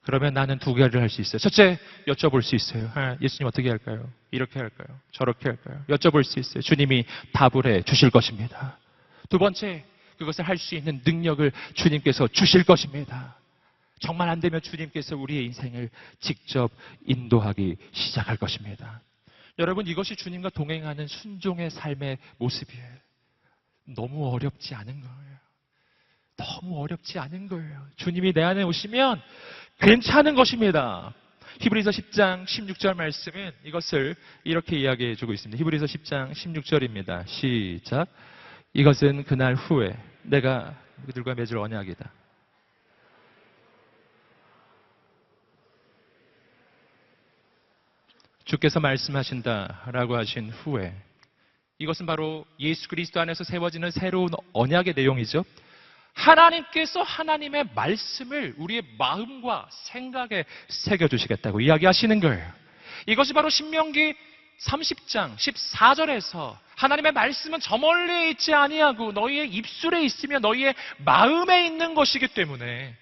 그러면 나는 2가지를 할 수 있어요. 첫째, 여쭤볼 수 있어요. 예수님 어떻게 할까요? 이렇게 할까요? 저렇게 할까요? 여쭤볼 수 있어요. 주님이 답을 해 주실 것입니다. 2번째, 그것을 할 수 있는 능력을 주님께서 주실 것입니다. 정말 안 되면 주님께서 우리의 인생을 직접 인도하기 시작할 것입니다. 여러분, 이것이 주님과 동행하는 순종의 삶의 모습이에요. 너무 어렵지 않은 거예요. 너무 어렵지 않은 거예요. 주님이 내 안에 오시면 괜찮은 것입니다. 히브리서 10장 16절 말씀은 이것을 이렇게 이야기해 주고 있습니다. 히브리서 10장 16절입니다. 시작. 이것은 그날 후에 내가 그들과 맺을 언약이다. 주께서 말씀하신다라고 하신 후에, 이것은 바로 예수 그리스도 안에서 세워지는 새로운 언약의 내용이죠. 하나님께서 하나님의 말씀을 우리의 마음과 생각에 새겨주시겠다고 이야기하시는 거예요. 이것이 바로 신명기 30장 14절에서 하나님의 말씀은 저 멀리 있지 아니하고 너희의 입술에 있으며 너희의 마음에 있는 것이기 때문에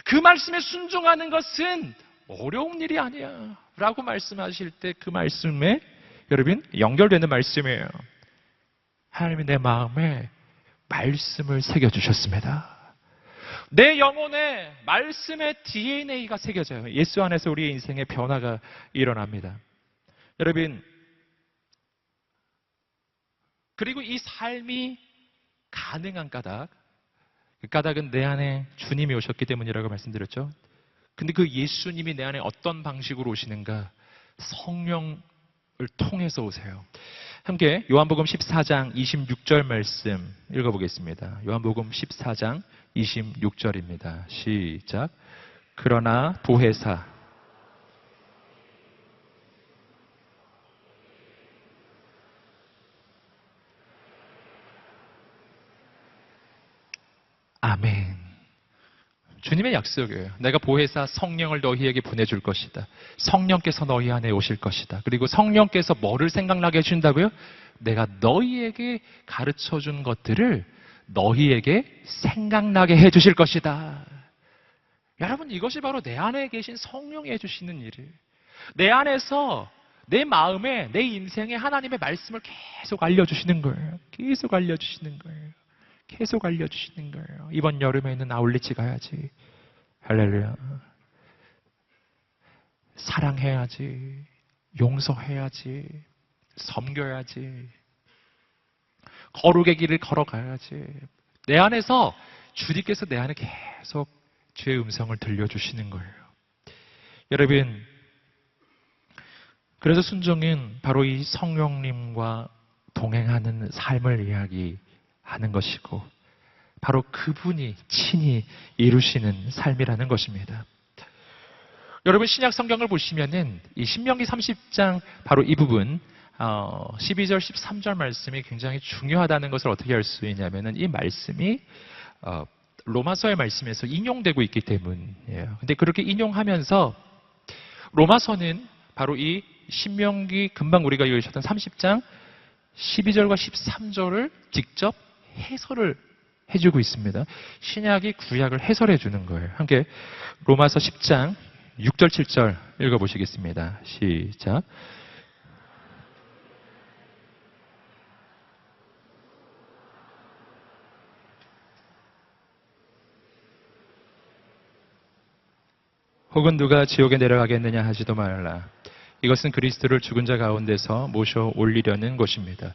그 말씀에 순종하는 것은 어려운 일이 아니야 라고 말씀하실 때 그 말씀에 여러분 연결되는 말씀이에요. 하나님이 내 마음에 말씀을 새겨주셨습니다. 내 영혼에 말씀의 DNA가 새겨져요. 예수 안에서 우리의 인생의 변화가 일어납니다. 여러분, 그리고 이 삶이 가능한 까닭, 그 까닭은 내 안에 주님이 오셨기 때문이라고 말씀드렸죠. 근데 그 예수님이 내 안에 어떤 방식으로 오시는가? 성령을 통해서 오세요. 함께 요한복음 14장 26절 말씀 읽어보겠습니다. 요한복음 14장 26절입니다. 시작. 그러나 보혜사 아멘. 주님의 약속이에요. 내가 보혜사 성령을 너희에게 보내줄 것이다. 성령께서 너희 안에 오실 것이다. 그리고 성령께서 뭐를 생각나게 해준다고요? 내가 너희에게 가르쳐준 것들을 너희에게 생각나게 해주실 것이다. 여러분, 이것이 바로 내 안에 계신 성령이 해주시는 일이에요. 내 안에서 내 마음에 내 인생에 하나님의 말씀을 계속 알려주시는 거예요. 계속 알려주시는 거예요. 계속 알려주시는 거예요. 이번 여름에는 아울리치 가야지. 할렐루야. 사랑해야지. 용서해야지. 섬겨야지. 거룩의 길을 걸어가야지. 내 안에서 주님께서 내 안에 계속 주의 음성을 들려주시는 거예요. 여러분, 그래서 순종은 바로 이 성령님과 동행하는 삶을 이야기하는 것이고 바로 그분이 친히 이루시는 삶이라는 것입니다. 여러분, 신약 성경을 보시면은 이 신명기 30장 바로 이 부분 12절 13절 말씀이 굉장히 중요하다는 것을 어떻게 알 수 있냐면은 이 말씀이 로마서의 말씀에서 인용되고 있기 때문이에요. 근데 그렇게 인용하면서 로마서는 바로 이 신명기 금방 우리가 읽으셨던 30장 12절과 13절을 직접 해설을 해주고 있습니다. 신약이 구약을 해설해 주는 거예요. 함께 로마서 10장 6절 7절 읽어보시겠습니다. 시작. 혹은 누가 지옥에 내려가겠느냐 하지도 말라. 이것은 그리스도를 죽은 자 가운데서 모셔 올리려는 것입니다.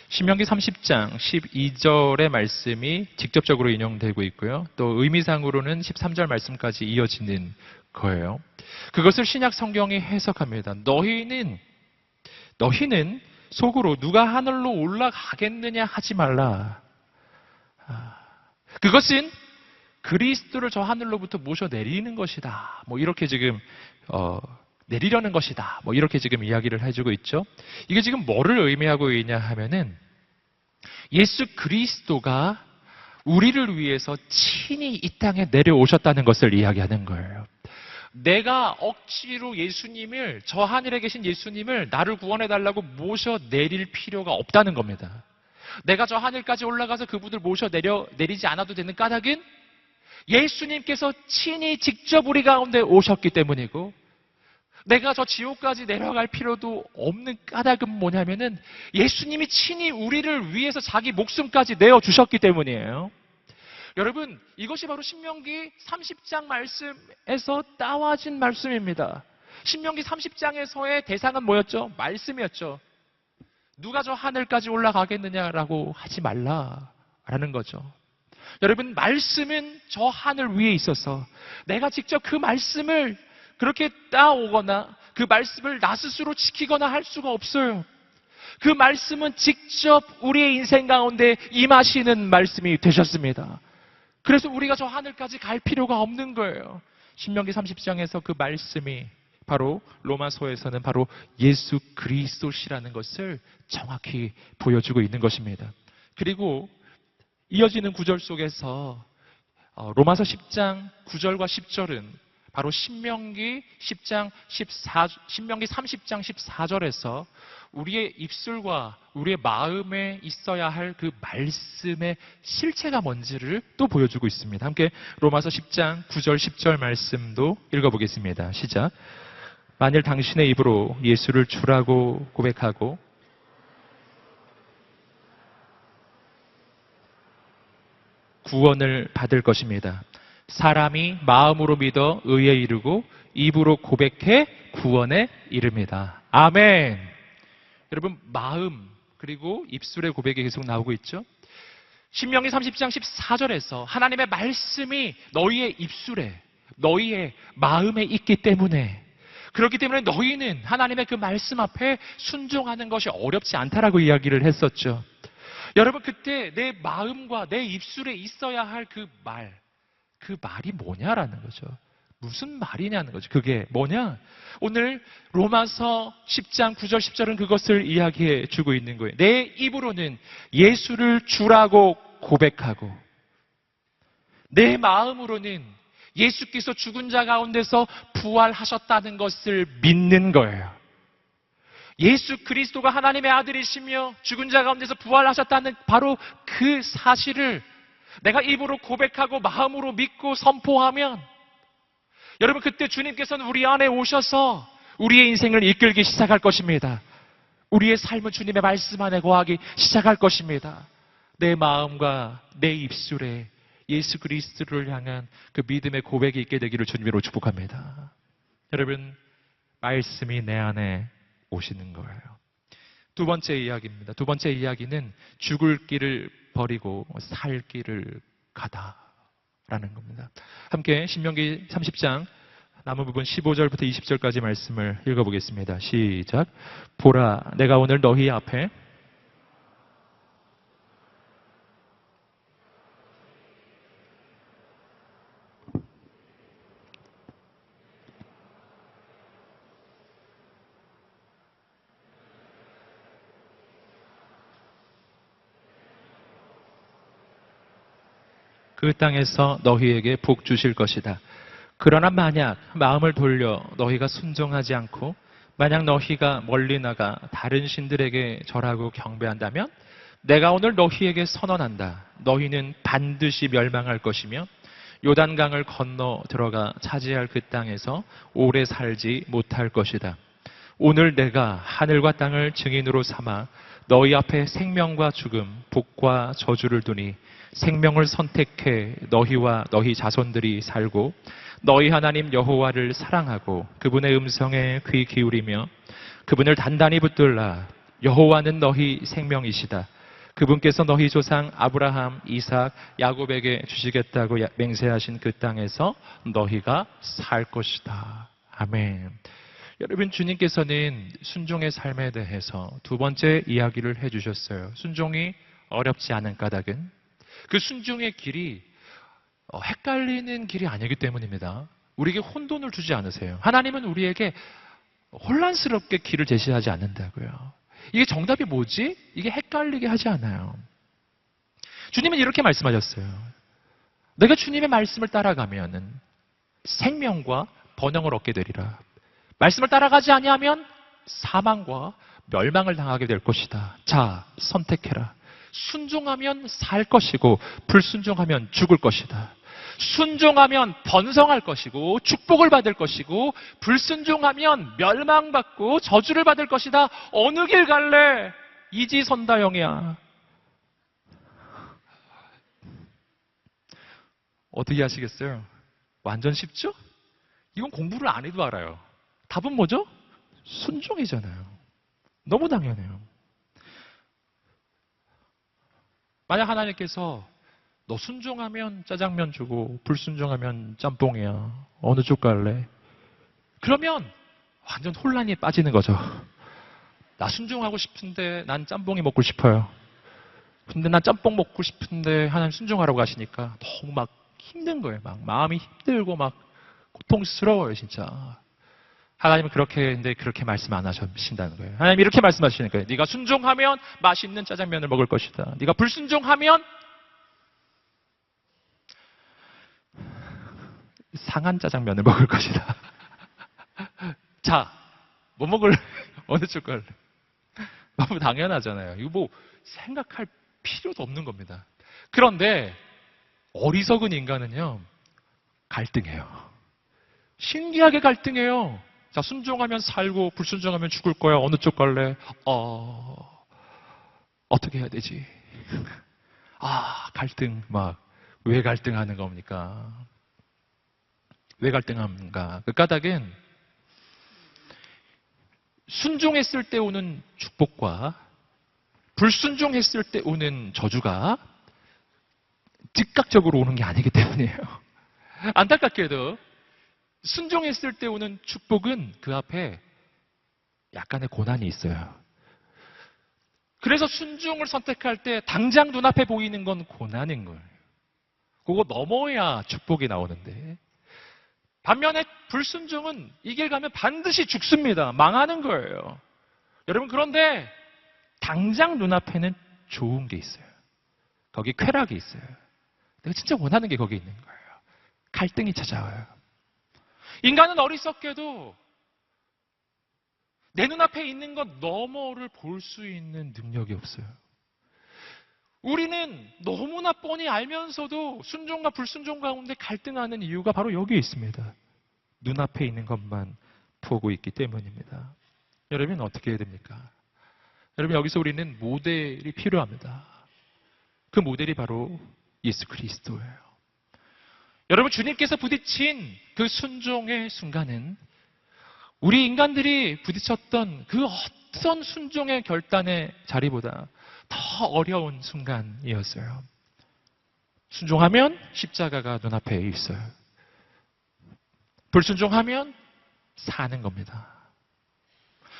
신명기 30장 12절의 말씀이 직접적으로 인용되고 있고요. 또 의미상으로는 13절 말씀까지 이어지는 거예요. 그것을 신약 성경이 해석합니다. 너희는 속으로 누가 하늘로 올라가겠느냐 하지 말라. 그것은 그리스도를 저 하늘로부터 모셔 내리는 것이다. 뭐 이렇게 지금 내리려는 것이다. 뭐 이렇게 지금 이야기를 해주고 있죠. 이게 지금 뭐를 의미하고 있냐 하면은 예수 그리스도가 우리를 위해서 친히 이 땅에 내려오셨다는 것을 이야기하는 거예요. 내가 억지로 예수님을, 저 하늘에 계신 예수님을 나를 구원해달라고 모셔 내릴 필요가 없다는 겁니다. 내가 저 하늘까지 올라가서 그분을 모셔 내리지 않아도 되는 까닭은 예수님께서 친히 직접 우리 가운데 오셨기 때문이고, 내가 저 지옥까지 내려갈 필요도 없는 까닭은 뭐냐면은 예수님이 친히 우리를 위해서 자기 목숨까지 내어주셨기 때문이에요. 여러분, 이것이 바로 신명기 30장 말씀에서 따와진 말씀입니다. 신명기 30장에서의 대상은 뭐였죠? 말씀이었죠. 누가 저 하늘까지 올라가겠느냐라고 하지 말라라는 거죠. 여러분, 말씀은 저 하늘 위에 있어서 내가 직접 그 말씀을 그렇게 따오거나 그 말씀을 나 스스로 지키거나 할 수가 없어요. 그 말씀은 직접 우리의 인생 가운데 임하시는 말씀이 되셨습니다. 그래서 우리가 저 하늘까지 갈 필요가 없는 거예요. 신명기 30장에서 그 말씀이 바로 로마서에서는 바로 예수 그리스도시라는 것을 정확히 보여주고 있는 것입니다. 그리고 이어지는 구절 속에서 로마서 10장 9절과 10절은 바로 신명기 30장 14절에서 우리의 입술과 우리의 마음에 있어야 할 그 말씀의 실체가 뭔지를 또 보여주고 있습니다. 함께 로마서 10장 9절 10절 말씀도 읽어보겠습니다. 시작. 만일 당신의 입으로 예수를 주라고 고백하고 구원을 받을 것입니다. 사람이 마음으로 믿어 의에 이르고 입으로 고백해 구원에 이릅니다. 아멘. 여러분, 마음 그리고 입술의 고백이 계속 나오고 있죠. 신명기 30장 14절에서 하나님의 말씀이 너희의 입술에 너희의 마음에 있기 때문에, 그렇기 때문에 너희는 하나님의 그 말씀 앞에 순종하는 것이 어렵지 않다라고 이야기를 했었죠. 여러분, 그때 내 마음과 내 입술에 있어야 할 그 말이 뭐냐라는 거죠. 무슨 말이냐는 거죠. 그게 뭐냐? 오늘 로마서 10장 9절 10절은 그것을 이야기해 주고 있는 거예요. 내 입으로는 예수를 주라고 고백하고 내 마음으로는 예수께서 죽은 자 가운데서 부활하셨다는 것을 믿는 거예요. 예수 그리스도가 하나님의 아들이시며 죽은 자 가운데서 부활하셨다는 바로 그 사실을 내가 입으로 고백하고 마음으로 믿고 선포하면, 여러분, 그때 주님께서는 우리 안에 오셔서 우리의 인생을 이끌기 시작할 것입니다. 우리의 삶은 주님의 말씀 안에 거하기 시작할 것입니다. 내 마음과 내 입술에 예수 그리스도를 향한 그 믿음의 고백이 있게 되기를 주님으로 축복합니다. 여러분, 말씀이 내 안에 오시는 거예요. 두 번째 이야기입니다. 두 번째 이야기는 죽을 길을 버리고 살 길을 가다라는 겁니다. 함께 신명기 30장 남은 부분 15절부터 20절까지 말씀을 읽어보겠습니다. 시작. 보라, 내가 오늘 너희 앞에 그 땅에서 너희에게 복 주실 것이다. 그러나 만약 마음을 돌려 너희가 순종하지 않고 만약 너희가 멀리 나가 다른 신들에게 절하고 경배한다면 내가 오늘 너희에게 선언한다. 너희는 반드시 멸망할 것이며 요단강을 건너 들어가 차지할 그 땅에서 오래 살지 못할 것이다. 오늘 내가 하늘과 땅을 증인으로 삼아 너희 앞에 생명과 죽음, 복과 저주를 두니 생명을 선택해 너희와 너희 자손들이 살고 너희 하나님 여호와를 사랑하고 그분의 음성에 귀 기울이며 그분을 단단히 붙들라. 여호와는 너희 생명이시다. 그분께서 너희 조상 아브라함, 이삭, 야곱에게 주시겠다고 맹세하신 그 땅에서 너희가 살 것이다. 아멘. 여러분, 주님께서는 순종의 삶에 대해서 두 번째 이야기를 해주셨어요. 순종이 어렵지 않은 까닭은 그 순종의 길이 헷갈리는 길이 아니기 때문입니다. 우리에게 혼돈을 주지 않으세요. 하나님은 우리에게 혼란스럽게 길을 제시하지 않는다고요. 이게 정답이 뭐지? 이게 헷갈리게 하지 않아요. 주님은 이렇게 말씀하셨어요. 내가 주님의 말씀을 따라가면 생명과 번영을 얻게 되리라. 말씀을 따라가지 아니하면 사망과 멸망을 당하게 될 것이다. 자, 선택해라. 순종하면 살 것이고 불순종하면 죽을 것이다. 순종하면 번성할 것이고 축복을 받을 것이고 불순종하면 멸망받고 저주를 받을 것이다. 어느 길 갈래? 이지선다형이야. 어떻게 하시겠어요? 완전 쉽죠? 이건 공부를 안 해도 알아요. 답은 뭐죠? 순종이잖아요. 너무 당연해요. 만약 하나님께서 너 순종하면 짜장면 주고 불순종하면 짬뽕이야. 어느 쪽 갈래? 그러면 완전 혼란이 빠지는 거죠. 나 순종하고 싶은데 난 짬뽕이 먹고 싶어요. 근데 난 짬뽕 먹고 싶은데 하나님 순종하라고 하시니까 너무 막 힘든 거예요. 막 마음이 힘들고 막 고통스러워요, 진짜. 하나님은 그렇게 했는데 그렇게 말씀 안 하신다는 거예요. 하나님 이렇게 말씀하시는 거예요. 네가 순종하면 맛있는 짜장면을 먹을 것이다. 네가 불순종하면 상한 짜장면을 먹을 것이다. 자, 뭐 먹을래? 어느 쪽 갈래? 너무 당연하잖아요. 이거 뭐 생각할 필요도 없는 겁니다. 그런데 어리석은 인간은요, 갈등해요. 신기하게 갈등해요. 자, 순종하면 살고 불순종하면 죽을 거야. 어느 쪽 갈래? 어떻게 해야 되지? 갈등 막 왜 갈등하는 겁니까? 왜 갈등합니까? 그 까닭은 순종했을 때 오는 축복과 불순종했을 때 오는 저주가 즉각적으로 오는 게 아니기 때문이에요. 안타깝게도 순종했을 때 오는 축복은 그 앞에 약간의 고난이 있어요. 그래서 순종을 선택할 때 당장 눈앞에 보이는 건 고난인 거예요. 그거 넘어야 축복이 나오는데, 반면에 불순종은 이 길 가면 반드시 죽습니다. 망하는 거예요. 여러분, 그런데 당장 눈앞에는 좋은 게 있어요. 거기 쾌락이 있어요. 내가 진짜 원하는 게 거기 있는 거예요. 갈등이 찾아와요. 인간은 어리석게도 내 눈앞에 있는 것 너머를 볼 수 있는 능력이 없어요. 우리는 너무나 뻔히 알면서도 순종과 불순종 가운데 갈등하는 이유가 바로 여기에 있습니다. 눈앞에 있는 것만 보고 있기 때문입니다. 여러분 어떻게 해야 됩니까? 여러분 여기서 우리는 모델이 필요합니다. 그 모델이 바로 예수 그리스도예요. 여러분 주님께서 부딪힌 그 순종의 순간은 우리 인간들이 부딪혔던 그 어떤 순종의 결단의 자리보다 더 어려운 순간이었어요. 순종하면 십자가가 눈앞에 있어요. 불순종하면 사는 겁니다.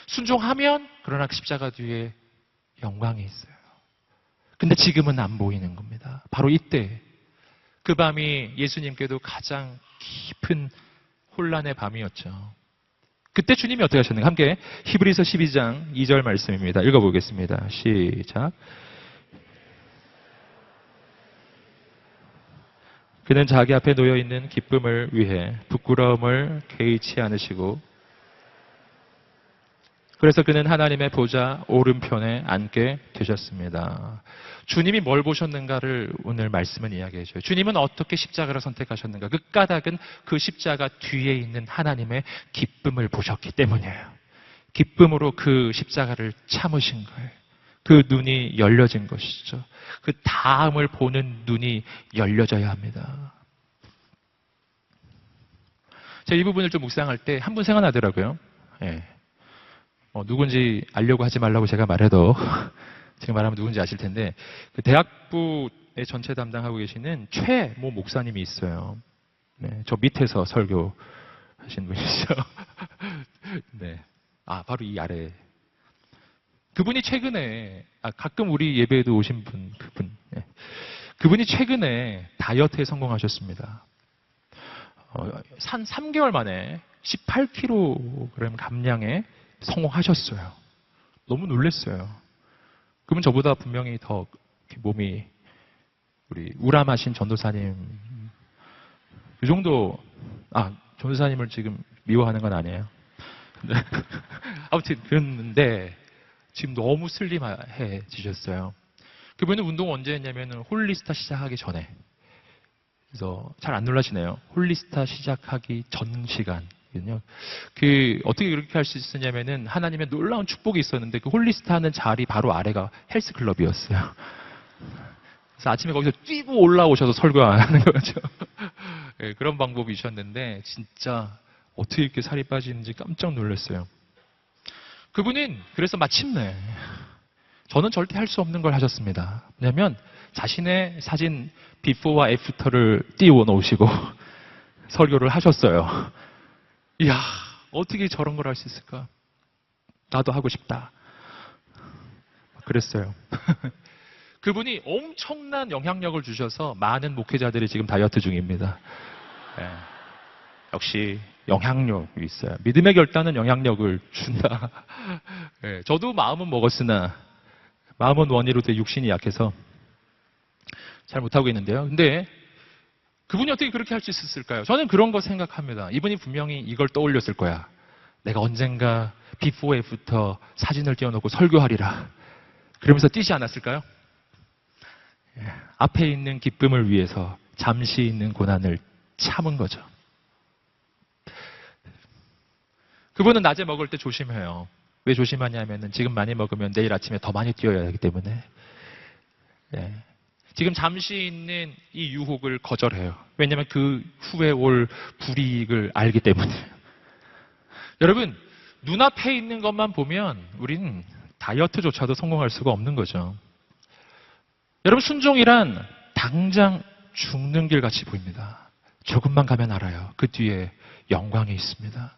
순종하면 그러나 십자가 뒤에 영광이 있어요. 근데 지금은 안 보이는 겁니다. 바로 이때 그 밤이 예수님께도 가장 깊은 혼란의 밤이었죠. 그때 주님이 어떻게 하셨는가? 함께 히브리서 12장 2절 말씀입니다. 읽어보겠습니다. 시작. 그는 자기 앞에 놓여있는 기쁨을 위해 부끄러움을 개의치 않으시고 그래서 그는 하나님의 보좌 오른편에 앉게 되셨습니다. 주님이 뭘 보셨는가를 오늘 말씀은 이야기해 줘요. 주님은 어떻게 십자가를 선택하셨는가? 그 까닭은 그 십자가 뒤에 있는 하나님의 기쁨을 보셨기 때문이에요. 기쁨으로 그 십자가를 참으신 거예요. 그 눈이 열려진 것이죠. 그 다음을 보는 눈이 열려져야 합니다. 제가 이 부분을 좀 묵상할 때 한 분 생각나더라고요. 예. 누군지 알려고 하지 말라고 제가 말해도 지금 말하면 누군지 아실 텐데 그 대학부의 전체 담당하고 계시는 최모 목사님이 있어요. 네, 저 밑에서 설교하신 분이죠. 네, 바로 이 아래. 그분이 최근에 가끔 우리 예배에도 오신 분 그분. 네. 그분이 최근에 다이어트에 성공하셨습니다. 한 3개월 만에 18kg 감량에 성공하셨어요. 너무 놀랐어요. 그분 저보다 분명히 더 몸이 우리 우람하신 전도사님 그 정도 전도사님을 지금 미워하는 건 아니에요. 근데 아무튼 그랬는데 지금 너무 슬림해지셨어요. 그분은 운동 언제 했냐면 홀리스타 시작하기 전에. 그래서 잘 안 놀라시네요. 홀리스타 시작하기 전 시간. 어떻게 그렇게 할 수 있었냐면은 하나님의 놀라운 축복이 있었는데 그 홀리스타 하는 자리 바로 아래가 헬스클럽이었어요. 그래서 아침에 거기서 뛰고 올라오셔서 설교하는 거죠. 예, 그런 방법이셨는데 진짜 어떻게 이렇게 살이 빠지는지 깜짝 놀랐어요. 그분은 그래서 마침내 저는 절대 할 수 없는 걸 하셨습니다. 왜냐하면 자신의 사진 비포와 애프터를 띄워 놓으시고 설교를 하셨어요. 이야, 어떻게 저런 걸 할 수 있을까? 나도 하고 싶다. 그랬어요. 그분이 엄청난 영향력을 주셔서 많은 목회자들이 지금 다이어트 중입니다. 네. 역시 영향력이 있어요. 믿음의 결단은 영향력을 준다. 네. 저도 마음은 먹었으나 마음은 원이로되 육신이 약해서 잘 못하고 있는데요. 근데 그분이 어떻게 그렇게 할 수 있었을까요? 저는 그런 거 생각합니다. 이분이 분명히 이걸 떠올렸을 거야. 내가 언젠가 비포 애프터 사진을 띄워놓고 설교하리라. 그러면서 뛰지 않았을까요? 앞에 있는 기쁨을 위해서 잠시 있는 고난을 참은 거죠. 그분은 낮에 먹을 때 조심해요. 왜 조심하냐면은 지금 많이 먹으면 내일 아침에 더 많이 뛰어야 하기 때문에. 네. 지금 잠시 있는 이 유혹을 거절해요. 왜냐하면 그 후에 올 불이익을 알기 때문에. 여러분, 눈앞에 있는 것만 보면 우린 다이어트조차도 성공할 수가 없는 거죠. 여러분, 순종이란 당장 죽는 길 같이 보입니다. 조금만 가면 알아요. 그 뒤에 영광이 있습니다.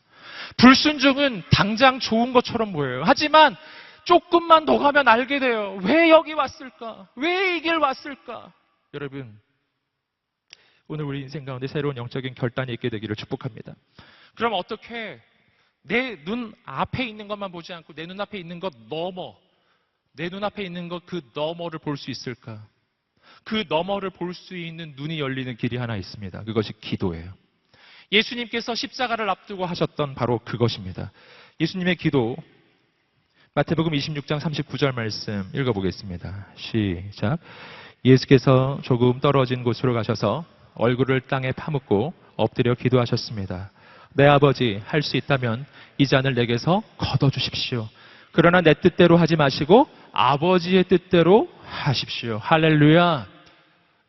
불순종은 당장 좋은 것처럼 보여요. 하지만 조금만 더 가면 알게 돼요. 왜 여기 왔을까? 왜 이 길 왔을까? 여러분, 오늘 우리 인생 가운데 새로운 영적인 결단이 있게 되기를 축복합니다. 그럼 어떻게 내 눈 앞에 있는 것만 보지 않고 내 눈앞에 있는 것 넘어, 내 눈앞에 있는 것 그 너머를 볼 수 있을까? 그 너머를 볼 수 있는 눈이 열리는 길이 하나 있습니다. 그것이 기도예요. 예수님께서 십자가를 앞두고 하셨던 바로 그것입니다. 예수님의 기도, 마태복음 26장 39절 말씀 읽어보겠습니다. 시작. 예수께서 조금 떨어진 곳으로 가셔서 얼굴을 땅에 파묻고 엎드려 기도하셨습니다. 내 아버지, 할 수 있다면 이 잔을 내게서 걷어주십시오. 그러나 내 뜻대로 하지 마시고 아버지의 뜻대로 하십시오. 할렐루야.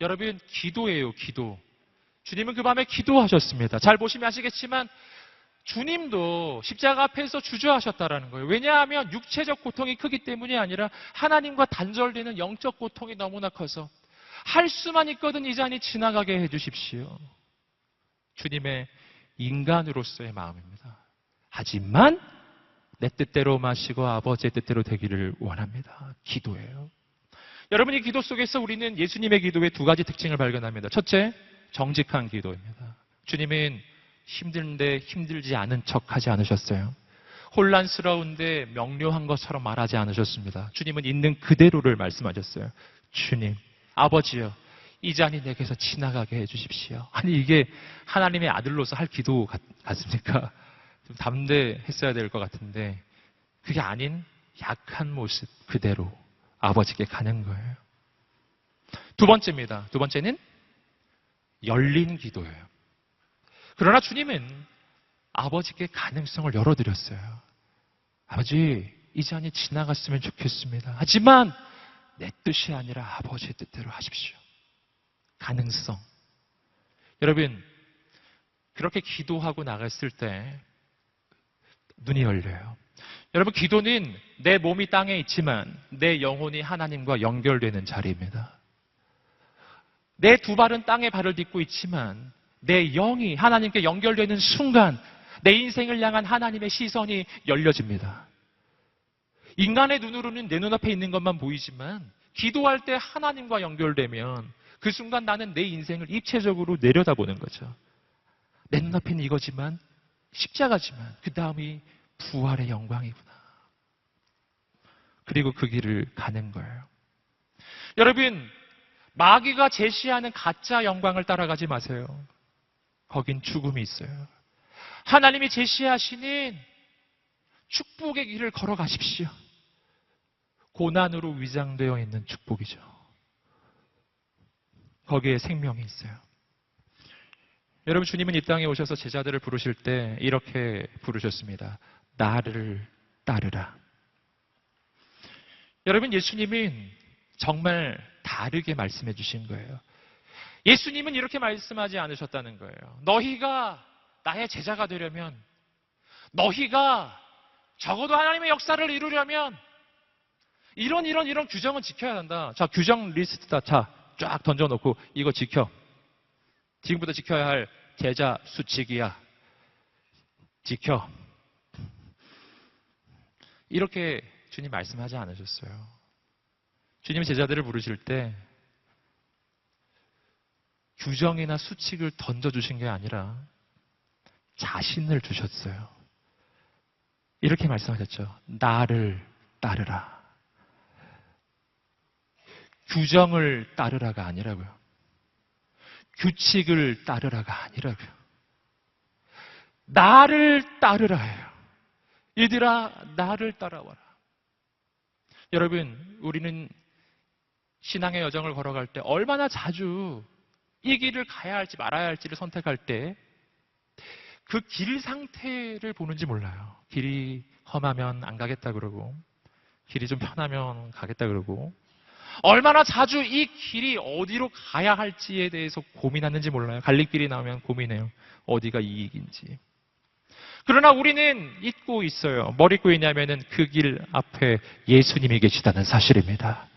여러분, 기도예요, 기도. 주님은 그 밤에 기도하셨습니다. 잘 보시면 아시겠지만 주님도 십자가 앞에서 주저하셨다라는 거예요. 왜냐하면 육체적 고통이 크기 때문이 아니라 하나님과 단절되는 영적 고통이 너무나 커서 할 수만 있거든 이 잔이 지나가게 해주십시오. 주님의 인간으로서의 마음입니다. 하지만 내 뜻대로 마시고 아버지의 뜻대로 되기를 원합니다. 기도예요. 여러분이 기도 속에서 우리는 예수님의 기도의 두 가지 특징을 발견합니다. 첫째, 정직한 기도입니다. 주님은 힘든데 힘들지 않은 척하지 않으셨어요. 혼란스러운데 명료한 것처럼 말하지 않으셨습니다. 주님은 있는 그대로를 말씀하셨어요. 주님, 아버지여, 이 잔이 내게서 지나가게 해주십시오. 아니, 이게 하나님의 아들로서 할 기도 같습니까? 좀 담대했어야 될 것 같은데 그게 아닌 약한 모습 그대로 아버지께 가는 거예요. 두 번째입니다. 두 번째는 열린 기도예요. 그러나 주님은 아버지께 가능성을 열어드렸어요. 아버지, 이 잔이 지나갔으면 좋겠습니다. 하지만 내 뜻이 아니라 아버지의 뜻대로 하십시오. 가능성. 여러분, 그렇게 기도하고 나갔을 때 눈이 열려요. 여러분, 기도는 내 몸이 땅에 있지만 내 영혼이 하나님과 연결되는 자리입니다. 내 두 발은 땅에 발을 딛고 있지만 내 영이 하나님께 연결되는 순간 내 인생을 향한 하나님의 시선이 열려집니다. 인간의 눈으로는 내 눈앞에 있는 것만 보이지만 기도할 때 하나님과 연결되면 그 순간 나는 내 인생을 입체적으로 내려다보는 거죠. 내 눈앞에는 이거지만 십자가지만 그 다음이 부활의 영광이구나. 그리고 그 길을 가는 거예요. 여러분, 마귀가 제시하는 가짜 영광을 따라가지 마세요. 거긴 죽음이 있어요. 하나님이 제시하시는 축복의 길을 걸어가십시오. 고난으로 위장되어 있는 축복이죠. 거기에 생명이 있어요. 여러분, 주님은 이 땅에 오셔서 제자들을 부르실 때 이렇게 부르셨습니다. 나를 따르라. 여러분, 예수님은 정말 다르게 말씀해 주신 거예요. 예수님은 이렇게 말씀하지 않으셨다는 거예요. 너희가 나의 제자가 되려면, 너희가 적어도 하나님의 역사를 이루려면 이런 규정은 지켜야 한다. 자, 규정 리스트다. 자, 쫙 던져놓고 이거 지켜. 지금부터 지켜야 할 제자 수칙이야. 지켜. 이렇게 주님 말씀하지 않으셨어요. 주님이 제자들을 부르실 때 규정이나 수칙을 던져주신 게 아니라 자신을 주셨어요. 이렇게 말씀하셨죠. 나를 따르라. 규정을 따르라가 아니라고요. 규칙을 따르라가 아니라고요. 나를 따르라예요. 얘들아, 나를 따라와라. 여러분, 우리는 신앙의 여정을 걸어갈 때 얼마나 자주 이 길을 가야 할지 말아야 할지를 선택할 때 그 길 상태를 보는지 몰라요. 길이 험하면 안 가겠다 그러고, 길이 좀 편하면 가겠다 그러고, 얼마나 자주 이 길이 어디로 가야 할지에 대해서 고민하는지 몰라요. 갈림길이 나오면 고민해요. 어디가 이익인지. 그러나 우리는 잊고 있어요. 뭘 잊고 있냐면은 그 길 앞에 예수님이 계시다는 사실입니다.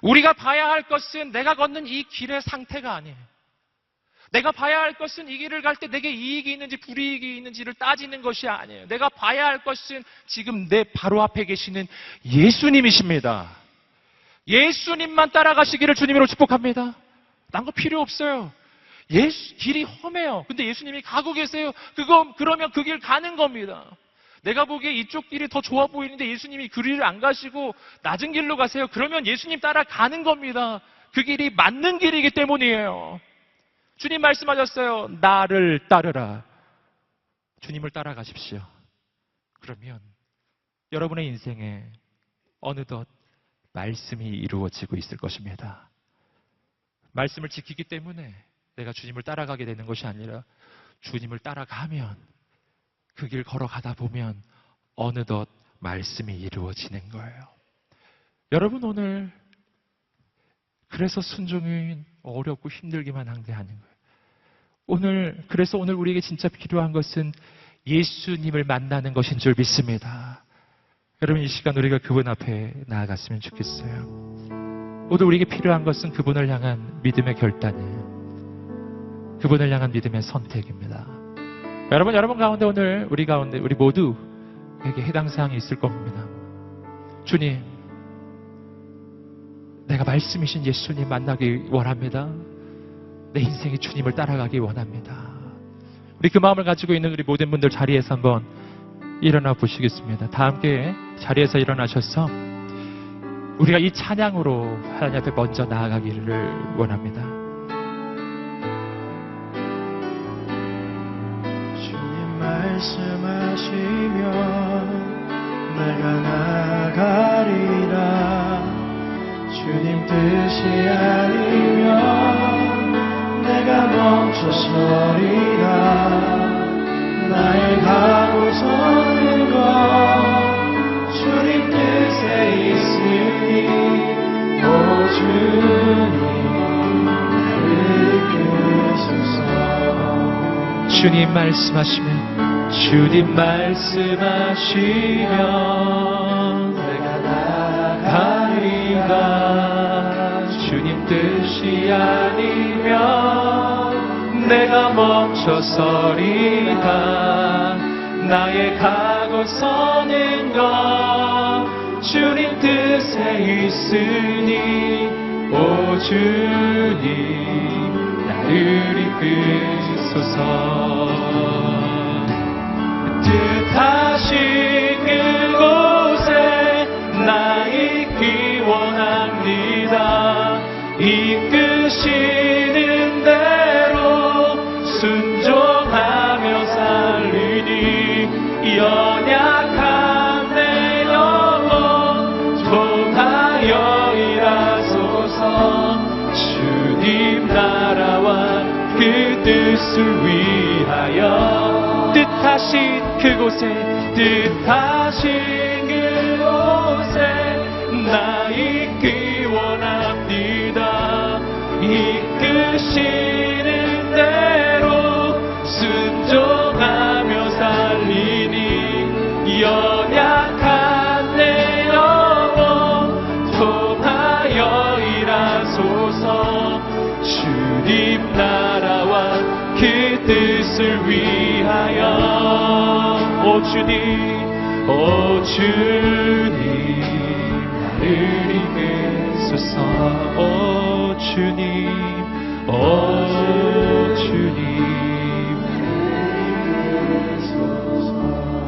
우리가 봐야 할 것은 내가 걷는 이 길의 상태가 아니에요. 내가 봐야 할 것은 이 길을 갈 때 내게 이익이 있는지 불이익이 있는지를 따지는 것이 아니에요. 내가 봐야 할 것은 지금 내 바로 앞에 계시는 예수님이십니다. 예수님만 따라가시기를 주님으로 축복합니다. 딴 거 필요 없어요. 길이 험해요. 근데 예수님이 가고 계세요. 그러면 그 길 가는 겁니다. 내가 보기에 이쪽 길이 더 좋아 보이는데 예수님이 그 길을 안 가시고 낮은 길로 가세요. 그러면 예수님 따라가는 겁니다. 그 길이 맞는 길이기 때문이에요. 주님 말씀하셨어요. 나를 따르라. 주님을 따라가십시오. 그러면 여러분의 인생에 어느덧 말씀이 이루어지고 있을 것입니다. 말씀을 지키기 때문에 내가 주님을 따라가게 되는 것이 아니라 주님을 따라가면 그 길 걸어가다 보면 어느덧 말씀이 이루어지는 거예요. 여러분, 오늘 그래서 순종이 어렵고 힘들기만 한 게 아닌 거예요. 그래서 오늘 우리에게 진짜 필요한 것은 예수님을 만나는 것인 줄 믿습니다. 여러분, 이 시간 우리가 그분 앞에 나아갔으면 좋겠어요. 모두 우리에게 필요한 것은 그분을 향한 믿음의 결단이에요. 그분을 향한 믿음의 선택입니다. 여러분 가운데 오늘 우리 모두에게 해당 사항이 있을 겁니다. 주님, 내가 말씀이신 예수님 만나기 원합니다. 내 인생이 주님을 따라가기 원합니다. 우리 그 마음을 가지고 있는 우리 모든 분들 자리에서 한번 일어나 보시겠습니다. 다 함께 자리에서 일어나셔서 우리가 이 찬양으로 하나님 앞에 먼저 나아가기를 원합니다. 주님 말씀하시면 내가 나아가리라. 주님 뜻이 아니면 내가 멈춰서리라. 나의 가고 서는 것 주님 뜻에 있으니 오 주님 나를 이끄소서. 주님 말씀하시면 내가 나아가리라. 주님 뜻이 아니면 내가 멈춰서리라. 나의 가고 서는 것 주님 뜻에 있으니 오 주님 나를 이끄소서. 뜻하신 그곳에 나 있기 원합니다. 이끄시는 대로 순종하며 살리니 연약한 내 영혼 통하여 일하소서. 주님 나라와 그 뜻을 위하여 뜻하신 그곳에 나 있기 원합니다. 이끄시 주님 나라와 그 뜻을 위하여 오 주님 나를 이끄소서 오 주님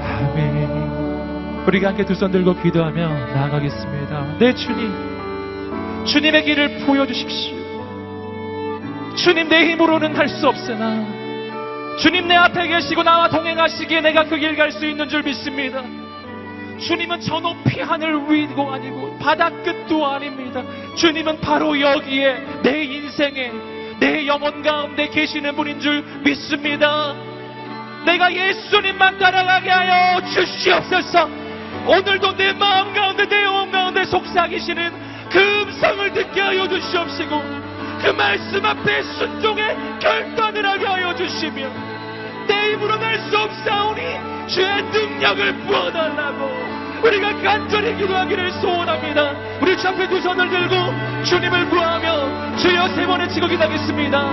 아멘. 우리가 함께 두 손 들고 기도하며 나아가겠습니다. 네 주님, 주님의 길을 보여주십시오. 주님, 내 힘으로는 할 수 없으나 주님 내 앞에 계시고 나와 동행하시기에 내가 그 길 갈 수 있는 줄 믿습니다. 주님은 저 높이 하늘 위도 아니고 바다끝도 아닙니다. 주님은 바로 여기에 내 인생에 내 영혼 가운데 계시는 분인 줄 믿습니다. 내가 예수님만 따라가게 하여 주시옵소서. 오늘도 내 마음 가운데 내 영혼 가운데 속삭이시는 그 음성을 듣게 하여 주시옵시고 그 말씀 앞에 순종의 결단을 하게 하여 주시며 내 힘으로 날 수 없사오니 주의 능력을 부어달라고 우리가 간절히 기도하기를 소원합니다. 우리 주 앞에 두 손을 들고 주님을 구하며 주여 세 번을 치고 기도하겠습니다.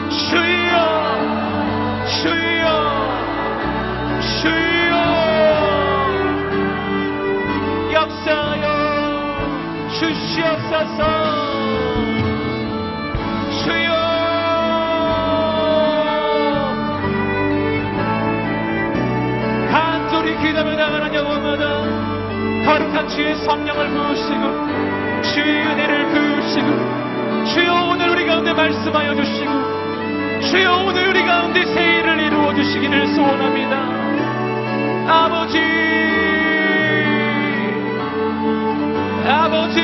주여 주여 주여 역사하여 주시옵소서. 주여 간절히 기도하며 나가는 영혼마다 거룩한 주의 성령을 부으시고 주의 은혜를 부으시고 주여 오늘 우리 가운데 말씀하여 주시고 주여 오늘 우리 가운데 새 일을 이루어 주시기를 소원합니다. 아버지 아버지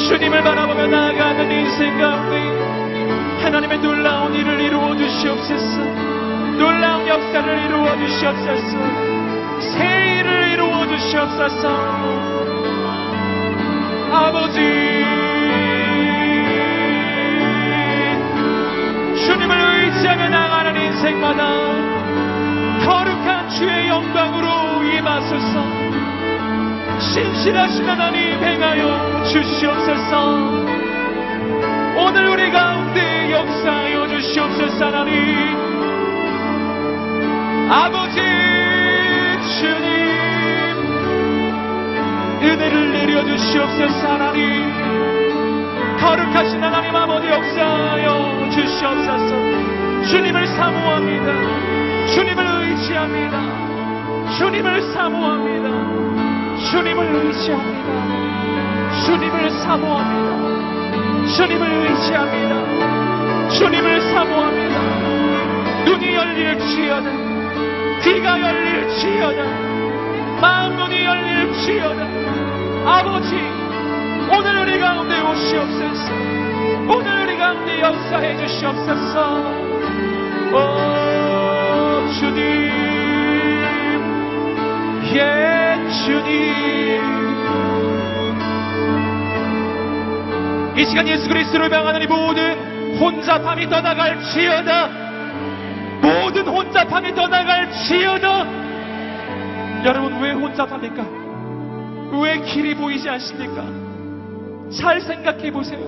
주님을 바라보며 나아가는 인생 가운데 하나님의 놀라운 일을 이루어 주시옵소서. 놀라운 역사를 이루어 주시옵소서. 새 일을 이루어 주시옵소서. 아버지 주님을 의지하며 나가는 인생마다 거룩한 주의 영광으로 임하소서. 신실하신 하나님 행하여 주시옵소서. 오늘 우리 가운데 역사하여 주시옵소서. 하나님 아버지 주님 은혜를 내려주시옵소서. 하나님 거룩하신 하나님 아버지 역사하여 주시옵소서. 주님을 사모합니다. 주님을 의지합니다. 주님을 사모합니다. 주님을 의지합니다. 주님을 사모합니다. 주님을 의지합니다. 주님을 사모합니다. 눈이 열릴지어다. 귀가 열릴지어다. 마음 눈이 열릴지어다. 아버지 오늘 우리 가운데 오시옵소서. 오늘 우리 가운데 역사해 주시옵소서. 오 주님 예 주님 이 시간 예수 그리스도를 명하는 이 모든 혼잡함이 떠나갈지어다. 모든 혼잡함이 떠나갈지어다. 여러분 왜 혼잡합니까? 왜 길이 보이지 않습니까? 잘 생각해 보세요.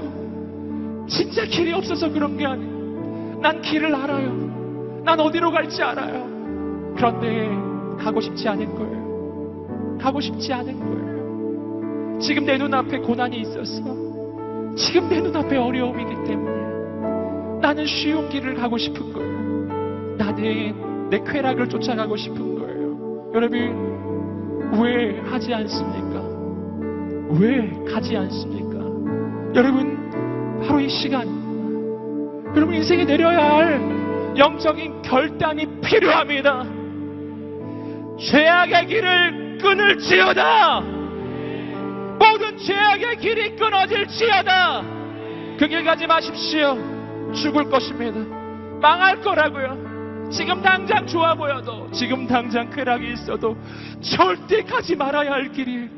진짜 길이 없어서 그런 게 아니에요. 난 길을 알아요. 난 어디로 갈지 알아요. 그런데 가고 싶지 않은 거예요. 가고 싶지 않은 거예요. 지금 내 눈앞에 고난이 있었어. 지금 내 눈앞에 어려움이기 때문에 나는 쉬운 길을 가고 싶은 거예요. 나는 내 쾌락을 쫓아가고 싶은 거예요. 여러분 왜 하지 않습니까? 왜 가지 않습니까? 여러분 바로 이 시간 여러분 인생에 내려야 할 영적인 결단이 필요합니다. 죄악의 길을 끊을지어다. 모든 죄악의 길이 끊어질지어다. 그 길 가지 마십시오. 죽을 것입니다. 망할 거라고요. 지금 당장 좋아 보여도 지금 당장 쾌락이 있어도 절대 가지 말아야 할 길이에요.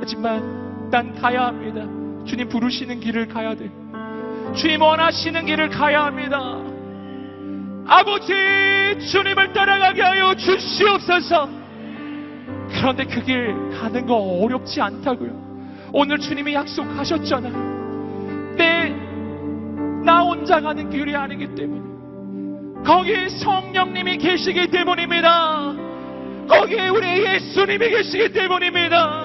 하지만 난 가야 합니다. 주님 부르시는 길을 가야 돼. 주님 원하시는 길을 가야 합니다. 아버지 주님을 따라가게 하여 주시옵소서. 그런데 그 길 가는 거 어렵지 않다고요. 오늘 주님이 약속하셨잖아요. 나 혼자 가는 길이 아니기 때문에, 거기에 성령님이 계시기 때문입니다. 거기에 우리 예수님이 계시기 때문입니다.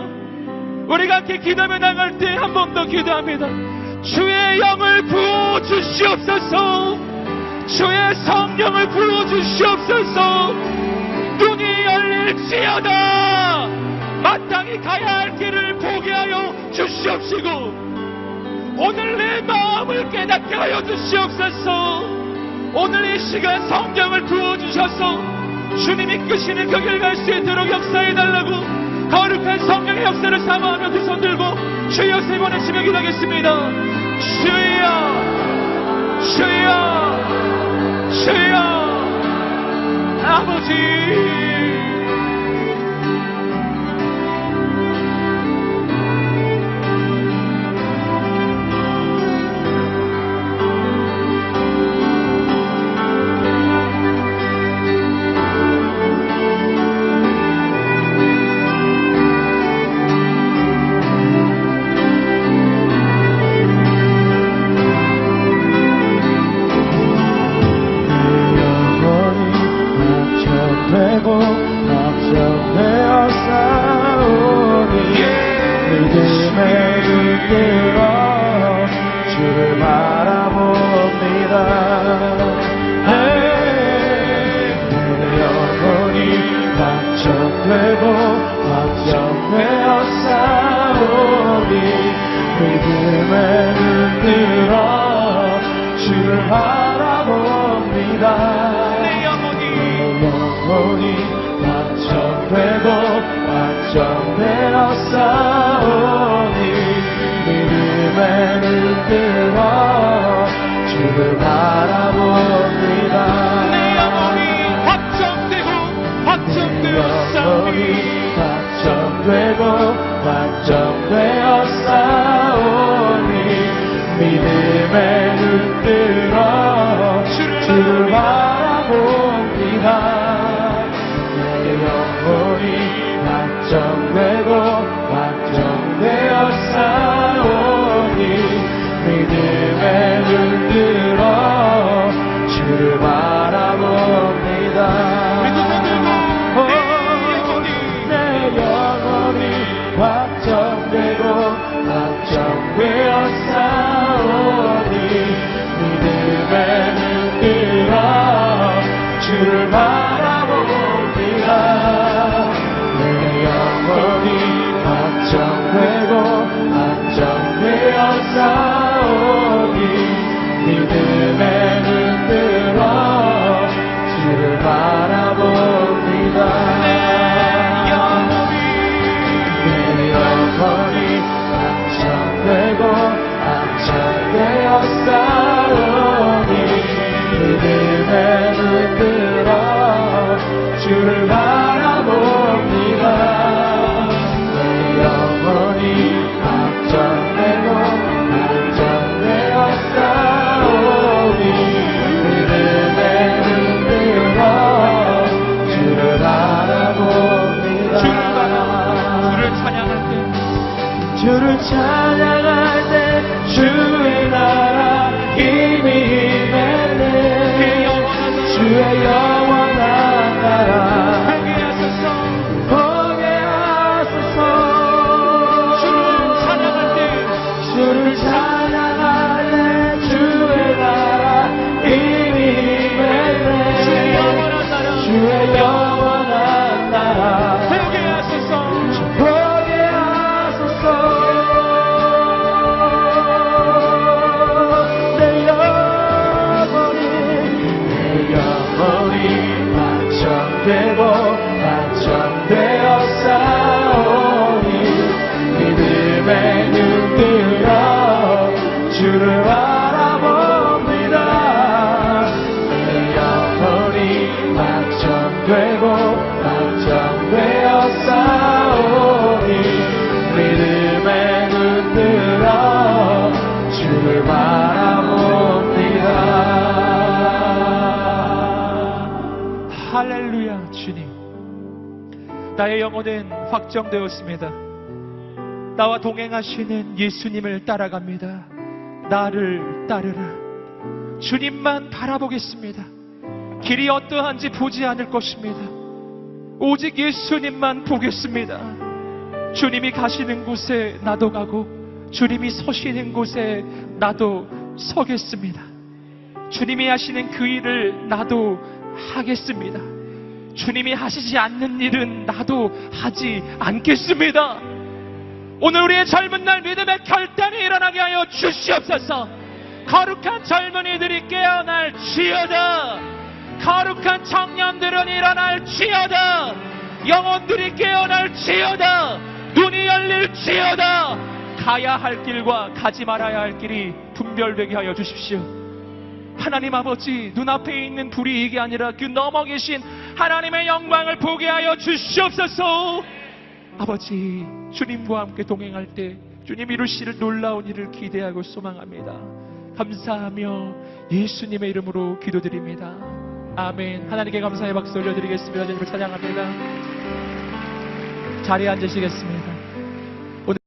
우리가 함께 기도하며 나갈 때 한 번 더 기도합니다. 주의 영을 부어주시옵소서. 주의 성령을 부어주시옵소서. 눈이 열릴지어다. 마땅히 가야 할 길을 보게 하여 주시옵시고, 오늘 내 마음을 깨닫게 하여 주시옵소서. 오늘 이 시간 성령을 부어주셔서 주님이 이끄시는 그 길 갈 수 있도록 역사해달라고 거룩한 성령의 역사를 사모하며 두 손 들고 주여 세 번 외치며 기도하겠습니다. 주여, 주여, 주여. 아버지, 주를 찬양할 때 주의 나라 이미 임했네. 주의 영원한 나라 보게 하소서. 주를 찬양할 때 주의 나라 이미 임했네. 주의 영원한 나라 보게 하소서. 나의 영혼은 확정되었습니다. 나와 동행하시는 예수님을 따라갑니다. 나를 따르라. 주님만 바라보겠습니다. 길이 어떠한지 보지 않을 것입니다. 오직 예수님만 보겠습니다. 주님이 가시는 곳에 나도 가고 주님이 서시는 곳에 나도 서겠습니다. 주님이 하시는 그 일을 나도 하겠습니다. 주님이 하시지 않는 일은 나도 하지 않겠습니다. 오늘 우리의 젊은 날 믿음의 결단이 일어나게 하여 주시옵소서. 거룩한 젊은이들이 깨어날지어다. 거룩한 청년들은 일어날지어다. 영혼들이 깨어날지어다. 눈이 열릴지어다. 가야 할 길과 가지 말아야 할 길이 분별되게 하여 주십시오. 하나님 아버지, 눈앞에 있는 불이익이 아니라 그 넘어 계신 하나님의 영광을 보게 하여 주시옵소서. 아버지, 주님과 함께 동행할 때 주님 이루실 놀라운 일을 기대하고 소망합니다. 감사하며 예수님의 이름으로 기도드립니다. 아멘. 하나님께 감사의 박수 올려드리겠습니다. 주님을 찬양합니다. 자리에 앉으시겠습니다.